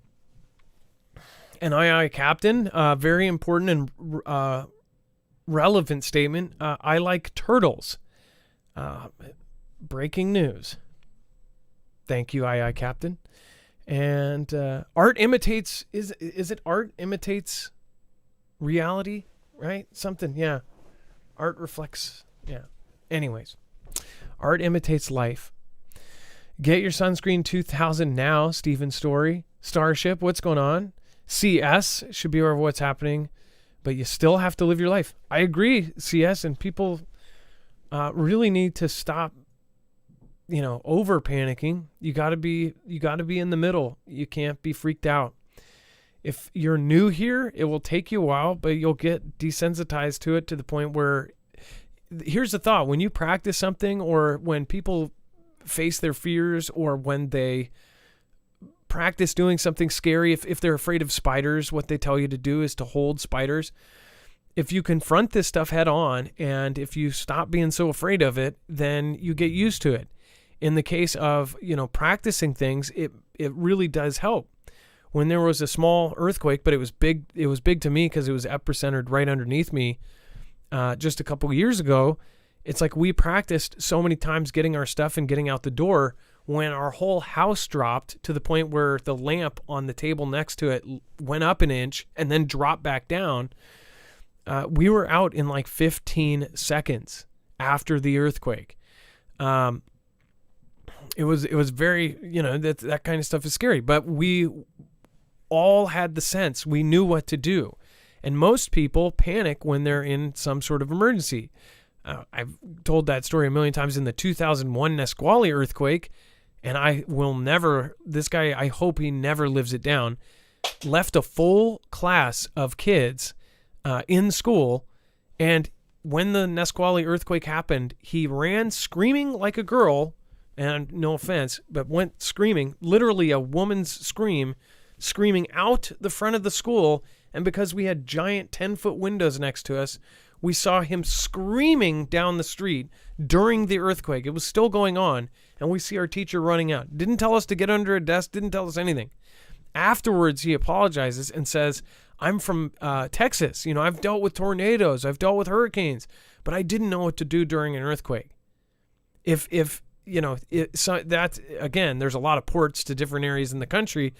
An II captain, very important and relevant statement. I like turtles. Breaking news. Thank you, II captain. And art imitates, is it art imitates reality, right? Something, yeah. Art reflects, yeah. Anyways, art imitates life. Get your sunscreen 2000 now, Stephen Story. Starship, what's going on? CS should be aware of what's happening, but you still have to live your life. I agree, CS, and people really need to stop, over panicking. You got to be in the middle. You can't be freaked out. If you're new here, it will take you a while, but you'll get desensitized to it to the point where, here's the thought, when you practice something, or when people face their fears, or when they practice doing something scary, if they're afraid of spiders, what they tell you to do is to hold spiders. If you confront this stuff head on, and if you stop being so afraid of it, then you get used to it. In the case of, practicing things, it really does help. When there was a small earthquake, but it was big to me because it was epicentered right underneath me just a couple of years ago. It's like we practiced so many times getting our stuff and getting out the door. When our whole house dropped to the point where the lamp on the table next to it went up an inch and then dropped back down, we were out in like 15 seconds after the earthquake. It was very, that kind of stuff is scary, but we all had the sense. We knew what to do. And most people panic when they're in some sort of emergency. I've told that story a million times in the 2001 Nisqually earthquake, and this guy, I hope he never lives it down, left a full class of kids in school, and when the Nisqually earthquake happened, he ran screaming like a girl, and no offense, but went screaming, literally a woman's screaming out the front of the school, and because we had giant 10-foot windows next to us, we saw him screaming down the street during the earthquake. It was still going on, and we see our teacher running out. Didn't tell us to get under a desk, didn't tell us anything. Afterwards, he apologizes and says, I'm from Texas. I've dealt with tornadoes, I've dealt with hurricanes, but I didn't know what to do during an earthquake. So that's, again, there's a lot of ports to different areas in the country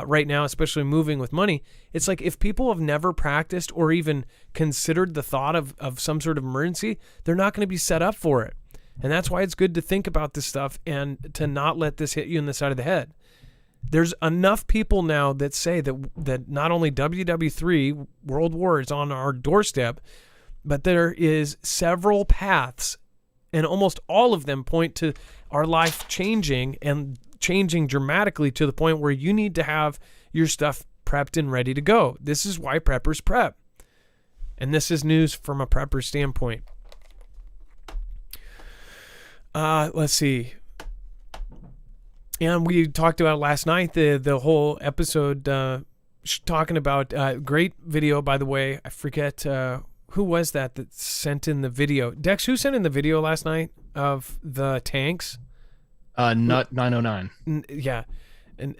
right now, especially moving with money. It's like if people have never practiced or even considered the thought of some sort of emergency, they're not going to be set up for it. And that's why it's good to think about this stuff and to not let this hit you in the side of the head. There's enough people now that say that not only WW3, World War, is on our doorstep, but there is several paths, and almost all of them point to our life changing and changing dramatically to the point where you need to have your stuff prepped and ready to go. This is why preppers prep. And this is news from a prepper standpoint. Let's see. And we talked about last night, the whole episode talking about great video, by the way. I forget who was that sent in the video. Dex, who sent in the video last night of the tanks? Nut 909. Yeah. And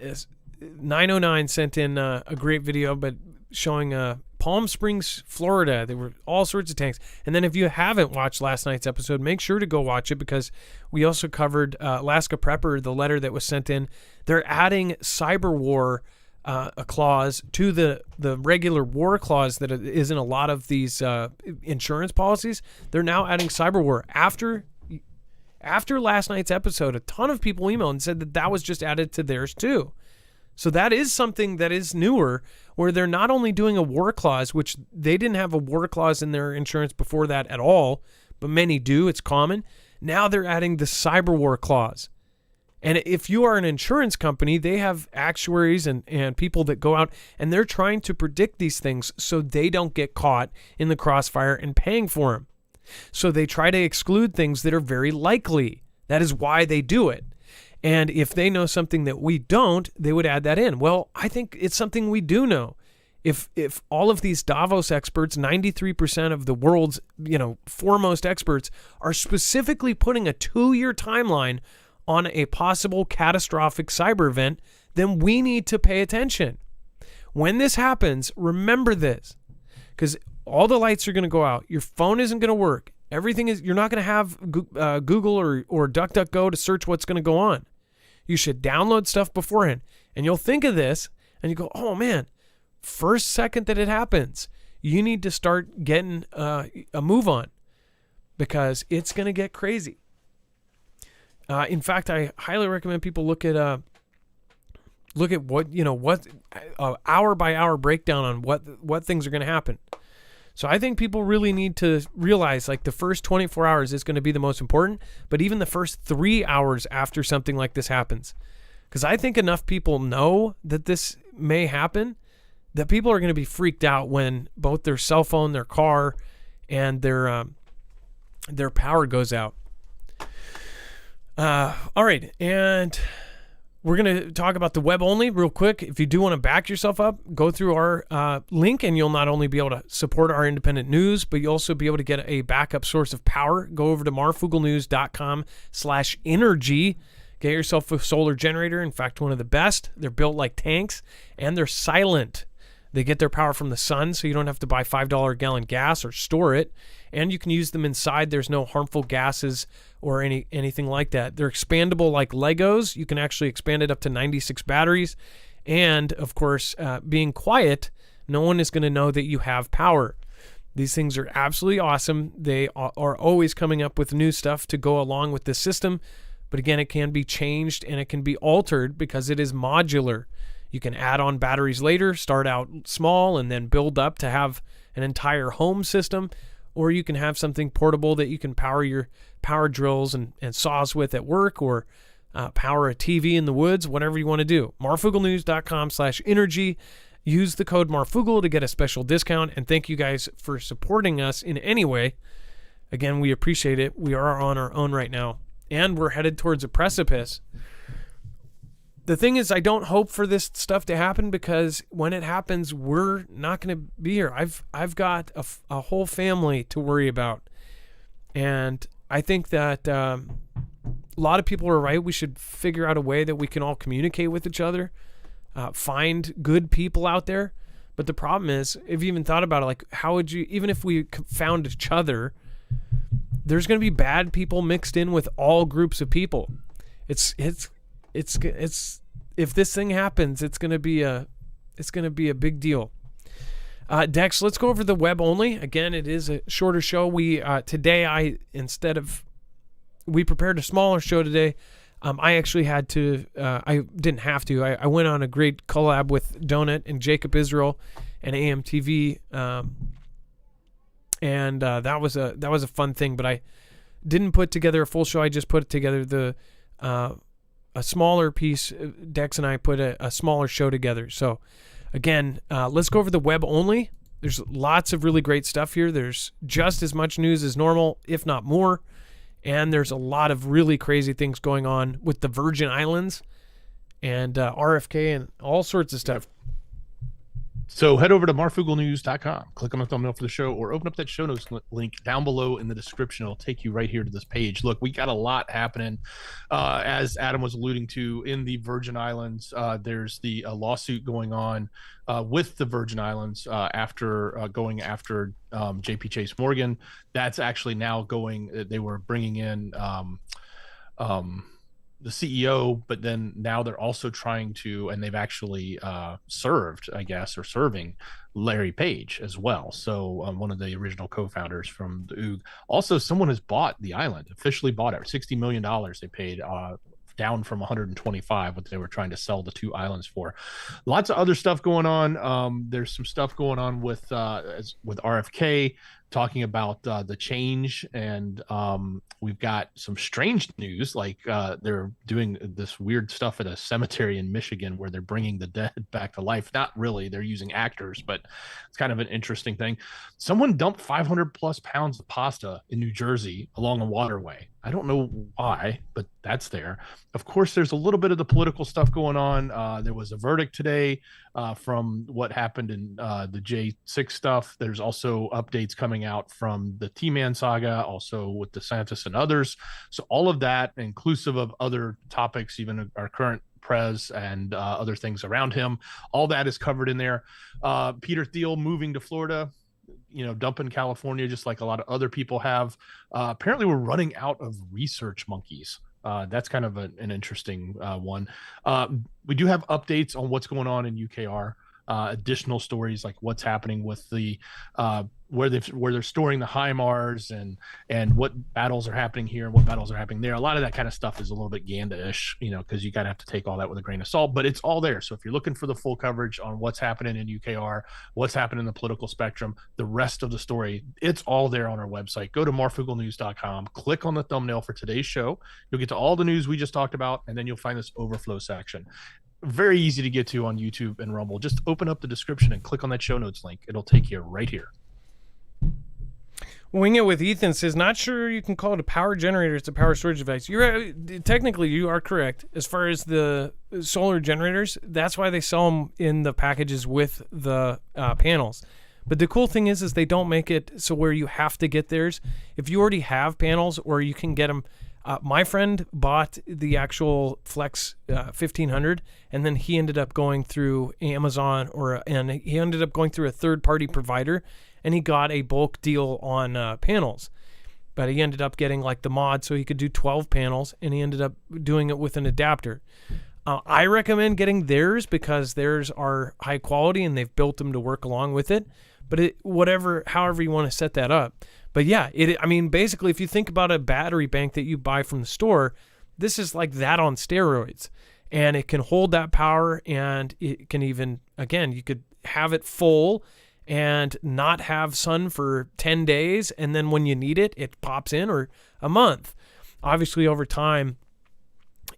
909 sent in a great video, but showing Palm Springs, Florida. There were all sorts of tanks. And then if you haven't watched last night's episode, make sure to go watch it, because we also covered Alaska Prepper, the letter that was sent in. They're adding cyber war a clause to the regular war clause that is in a lot of these insurance policies. They're now adding cyber war. After last night's episode, a ton of people emailed and said that was just added to theirs too. So that is something that is newer, where they're not only doing a war clause, which they didn't have a war clause in their insurance before that at all, but many do. It's common. Now they're adding the cyber war clause. And if you are an insurance company, they have actuaries and people that go out, and they're trying to predict these things so they don't get caught in the crossfire and paying for them. So they try to exclude things that are very likely. That is why they do it. And if they know something that we don't, they would add that in. Well, I think it's something we do know. If all of these Davos experts, 93% of the world's, foremost experts, are specifically putting a 2-year timeline on a possible catastrophic cyber event, then we need to pay attention. When this happens, remember this, because all the lights are going to go out. Your phone isn't going to work. You're not going to have Google or DuckDuckGo to search what's going to go on. You should download stuff beforehand. And you'll think of this and you go, oh man, first second that it happens, you need to start getting a move on, because it's going to get crazy. In fact, I highly recommend people look at what hour by hour breakdown on what things are going to happen. So I think people really need to realize, like, the first 24 hours is going to be the most important, but even the first 3 hours after something like this happens, because I think enough people know that this may happen that people are going to be freaked out when both their cell phone, their car, and their power goes out. All right, and we're going to talk about the web only real quick. If you do want to back yourself up, go through our link, and you'll not only be able to support our independent news, but you'll also be able to get a backup source of power. Go over to marfooglenews.com/energy. Get yourself a solar generator. In fact, one of the best. They're built like tanks, and they're silent. They get their power from the sun, so you don't have to buy $5 a gallon gas or store it. And you can use them inside. There's no harmful gases or anything like that. They're expandable like Legos. You can actually expand it up to 96 batteries. And, of course, being quiet, no one is going to know that you have power. These things are absolutely awesome. They are always coming up with new stuff to go along with this system. But again, it can be changed and it can be altered because it is modular. You can add on batteries later, start out small, and then build up to have an entire home system. Or you can have something portable that you can power your power drills and saws with at work, or power a TV in the woods, whatever you want to do. marfooglenews.com/energy. Use the code Marfoogle to get a special discount. And thank you guys for supporting us in any way. Again, we appreciate it. We are on our own right now, and we're headed towards a precipice. The thing is, I don't hope for this stuff to happen, because when it happens, we're not going to be here. I've got a whole family to worry about. And I think that a lot of people are right. We should figure out a way that we can all communicate with each other, find good people out there. But the problem is, if you even thought about it, like, how would you, even if we found each other, there's going to be bad people mixed in with all groups of people. It's if this thing happens, it's going to be a big deal. Dex, let's go over the web only. Again, it is a shorter show. We prepared a smaller show today. I actually had to. I didn't have to. I went on a great collab with Donut and Jacob Israel and AMTV, and that was a fun thing. But I didn't put together a full show. I just put together a smaller piece. Dex and I put a smaller show together. So again, let's go over the web only. There's lots of really great stuff here. There's just as much news as normal, if not more. And there's a lot of really crazy things going on with the Virgin Islands and RFK and all sorts of stuff. So head over to marfooglenews.com, click on the thumbnail for the show, or open up that show notes link down below in the description. It'll take you right here to this page. Look, we got a lot happening. As Adam was alluding to, in the Virgin Islands, there's the lawsuit going on with the Virgin Islands after going after JP Chase Morgan. That's actually now going, they were bringing in the CEO, but then now they're also trying to, and they've actually served, I guess, or serving Larry Page as well. So one of the original co-founders from the OOG. Also, someone has bought the island, officially bought it. $60 million they paid, down from 125, what they were trying to sell the two islands for. Lots of other stuff going on. There's some stuff going on with RFK, talking about the change, and we've got some strange news, like they're doing this weird stuff at a cemetery in Michigan where they're bringing the dead back to life. Not really, they're using actors, but it's kind of an interesting thing. Someone dumped 500 plus pounds of pasta in New Jersey along a waterway. I don't know why, but that's there. Of course, there's a little bit of the political stuff going on. There was a verdict today from what happened in the J6 stuff. There's also updates coming out from the T-Man saga, also with DeSantis and others. So all of that, inclusive of other topics, even our current Prez and other things around him, all that is covered in there. Peter Thiel moving to Florida, dumping California just like a lot of other people have. Apparently, we're running out of research monkeys. That's kind of an interesting one. We do have updates on what's going on in UKR. Additional stories like what's happening with the where they're storing the HIMARS and what battles are happening here and what battles are happening there. A lot of that kind of stuff is a little bit Ganda-ish, because you gotta have to take all that with a grain of salt, but it's all there. So if you're looking for the full coverage on what's happening in UKR, what's happening in the political spectrum, the rest of the story, it's all there on our website. Go to marfooglenews.com, click on the thumbnail for today's show. You'll get to all the news we just talked about, and then you'll find this overflow section. Very easy to get to on YouTube and Rumble. Just open up the description and click on that show notes link. It'll take you right here. Wing It with Ethan says, not sure you can call it a power generator. It's a power storage device. Technically, you are correct. As far as the solar generators, that's why they sell them in the packages with the panels. But the cool thing is they don't make it so where you have to get theirs. If you already have panels, or you can get them. My friend bought the actual Flex 1500, and then he ended up going through Amazon and he ended up going through a third-party provider, and he got a bulk deal on panels. But he ended up getting like the mod so he could do 12 panels, and he ended up doing it with an adapter. I recommend getting theirs because theirs are high quality and they've built them to work along with it. But however you want to set that up. But yeah, basically, if you think about a battery bank that you buy from the store, this is like that on steroids. And it can hold that power, and it can even, again, you could have it full and not have sun for 10 days, and then when you need it, it pops in, or a month. Obviously, over time,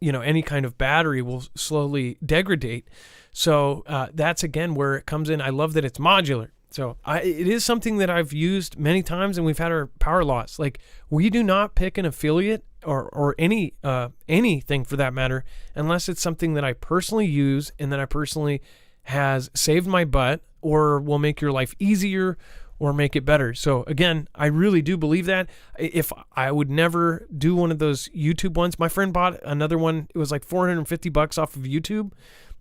any kind of battery will slowly degrade. So that's, again, where it comes in. I love that it's modular. So it is something that I've used many times, and we've had our power loss. Like, we do not pick an affiliate or anything for that matter, unless it's something that I personally use and that I personally has saved my butt or will make your life easier or make it better. So again, I really do believe that. If I would never do one of those YouTube ones, my friend bought another one. It was like $450 off of YouTube,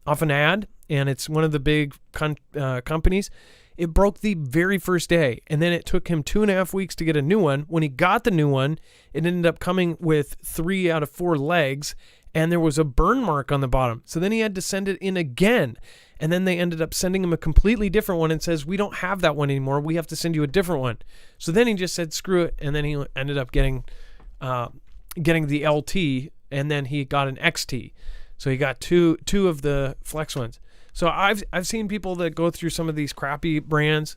off an ad, and it's one of the big companies. It broke the very first day, and then it took him 2.5 weeks to get a new one. When he got the new one, it ended up coming with 3 out of 4 legs, and there was a burn mark on the bottom. So then he had to send it in again, and then they ended up sending him a completely different one and says, we don't have that one anymore. We have to send you a different one. So then he just said, screw it, and then he ended up getting the LT, and then he got an XT. So he got two of the Flex ones. So I've seen people that go through some of these crappy brands.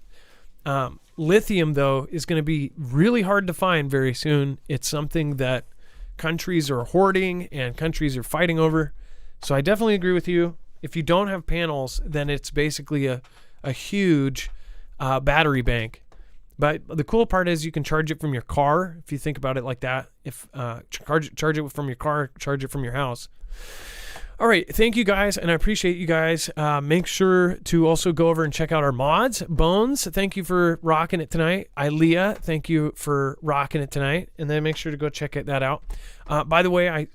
Lithium, though, is going to be really hard to find very soon. It's something that countries are hoarding and countries are fighting over. So I definitely agree with you. If you don't have panels, then it's basically a huge battery bank. But the cool part is you can charge it from your car, if you think about it like that. If charge it from your car, charge it from your house. All right, thank you guys, and I appreciate you guys. Make sure to also go over and check out our mods. Bones, thank you for rocking it tonight. Ilea, thank you for rocking it tonight. And then make sure to go check that out. By the way,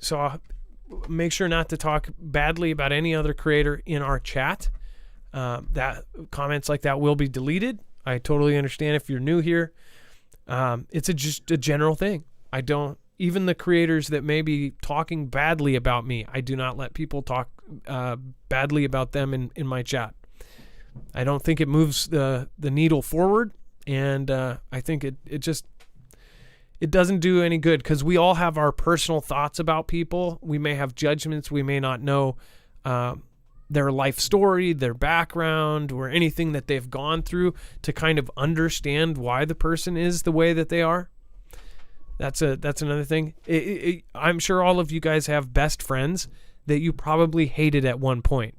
make sure not to talk badly about any other creator in our chat. That comments like that will be deleted. I totally understand if you're new here. It's just a general thing. Even the creators that may be talking badly about me, I do not let people talk badly about them in my chat. I don't think it moves the needle forward, and I think it doesn't do any good, because we all have our personal thoughts about people. We may have judgments. We may not know their life story, their background, or anything that they've gone through to kind of understand why the person is the way that they are. That's another thing. I'm sure all of you guys have best friends that you probably hated at one point.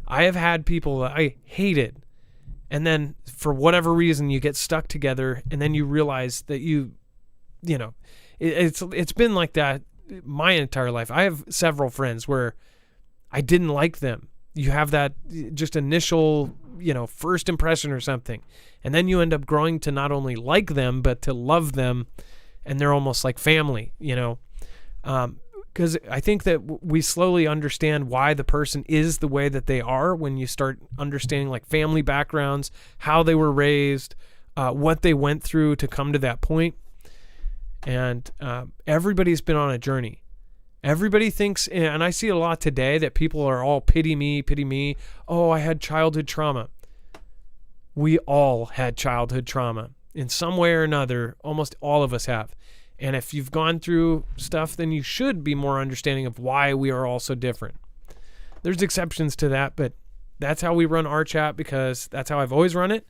I have had people that I hated, and then for whatever reason you get stuck together, and then you realize that you it's been like that my entire life. I have several friends where I didn't like them. You have that just initial, first impression or something. And then you end up growing to not only like them, but to love them. And they're almost like family, because I think that we slowly understand why the person is the way that they are when you start understanding like family backgrounds, how they were raised, what they went through to come to that point. And everybody's been on a journey. Everybody thinks, and I see a lot today, that people are all pity me. Oh, I had childhood trauma. We all had childhood trauma in some way or another. Almost all of us have. And if you've gone through stuff, then you should be more understanding of why we are all so different. There's exceptions to that, but that's how we run our chat, because that's how I've always run it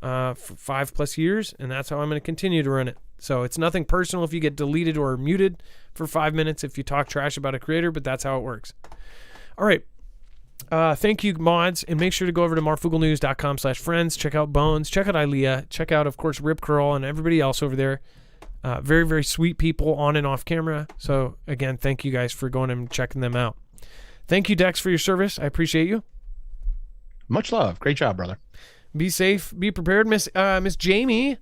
for 5+ years, and that's how I'm going to continue to run it. So it's nothing personal if you get deleted or muted for 5 minutes if you talk trash about a creator, but that's how it works. All right. Thank you, mods, and make sure to go over to marfooglenews.com/friends. Check out Bones. Check out Ilea. Check out, of course, Rip Curl and everybody else over there. Very, very sweet people on and off camera. So, again, thank you guys for going and checking them out. Thank you, Dex, for your service. I appreciate you. Much love. Great job, brother. Be safe. Be prepared, Miss Jamie.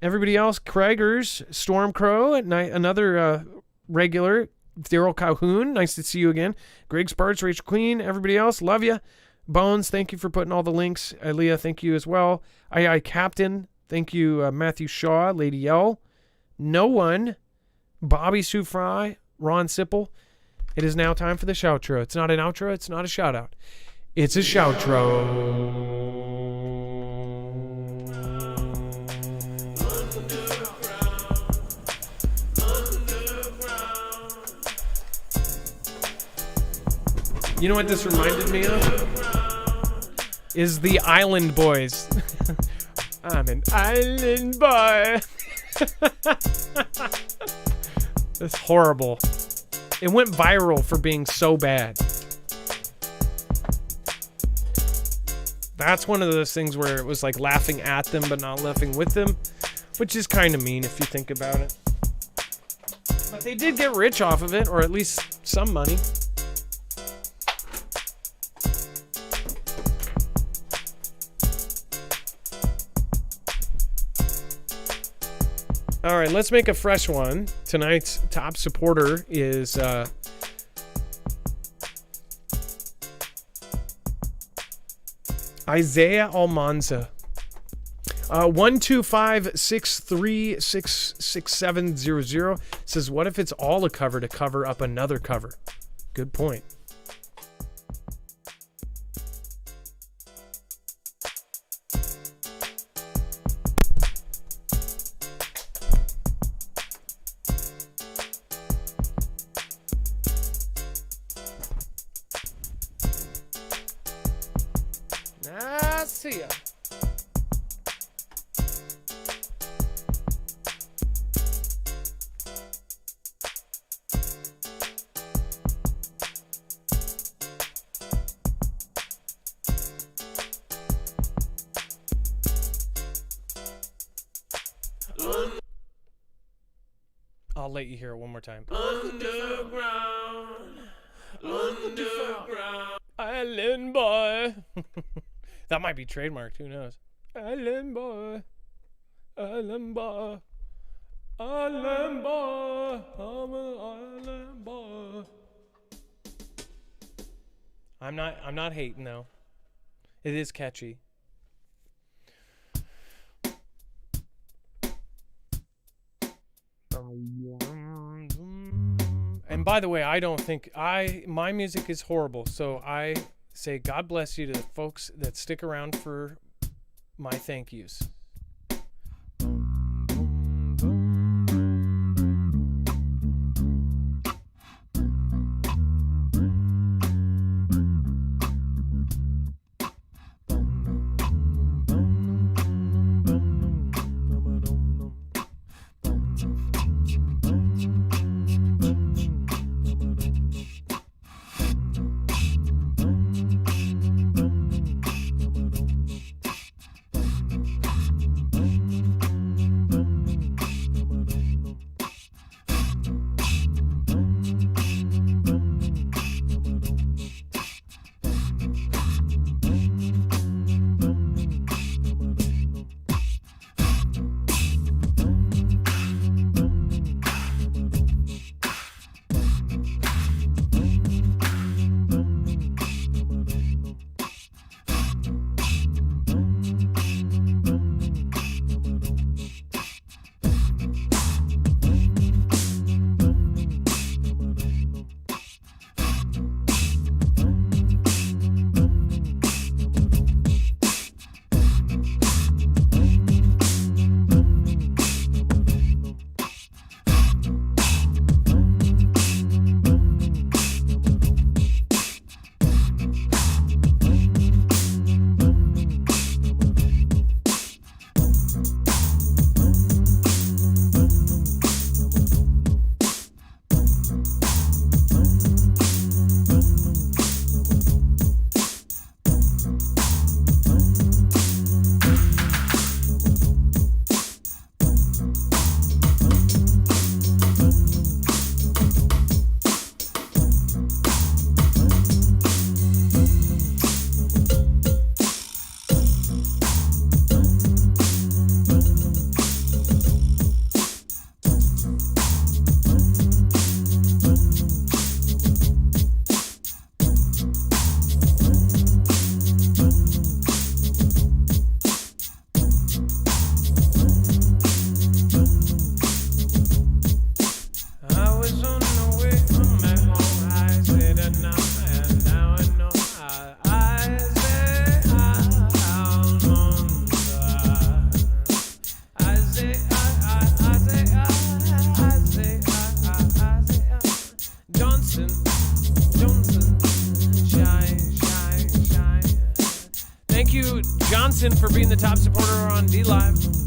Everybody else, Craigers, Storm Crow, another regular, Daryl Calhoun, nice to see you again. Greg Sparks, Rachel Queen, everybody else, love you. Bones, thank you for putting all the links. Aaliyah, thank you as well. II Captain, thank you. Matthew Shaw, Lady L, No One, Bobby Sue Fry, Ron Sipple. It is now time for the shoutro. It's not an outro, it's not a shout out. It's a shoutro. You know what this reminded me of? Is the Island Boys. I'm an island boy. That's horrible. It went viral for being so bad. That's one of those things where it was like laughing at them but not laughing with them, which is kind of mean if you think about it. But they did get rich off of it, or at least some money. All right, let's make a fresh one. Tonight's top supporter is Isaiah Almanza. 12563666700 says, what if it's all a cover to cover up another cover? Good point. See ya. I'll let you hear it one more time. Underground, island boy. That might be trademarked. Who knows? Island boy, island boy, island boy. I'm an island boy. I'm not hating though. It is catchy. And by the way, I don't think my music is horrible, so I say God bless you to the folks that stick around for my thank yous. Johnson. Shy. Thank you, Johnson, for being the top supporter on D Live.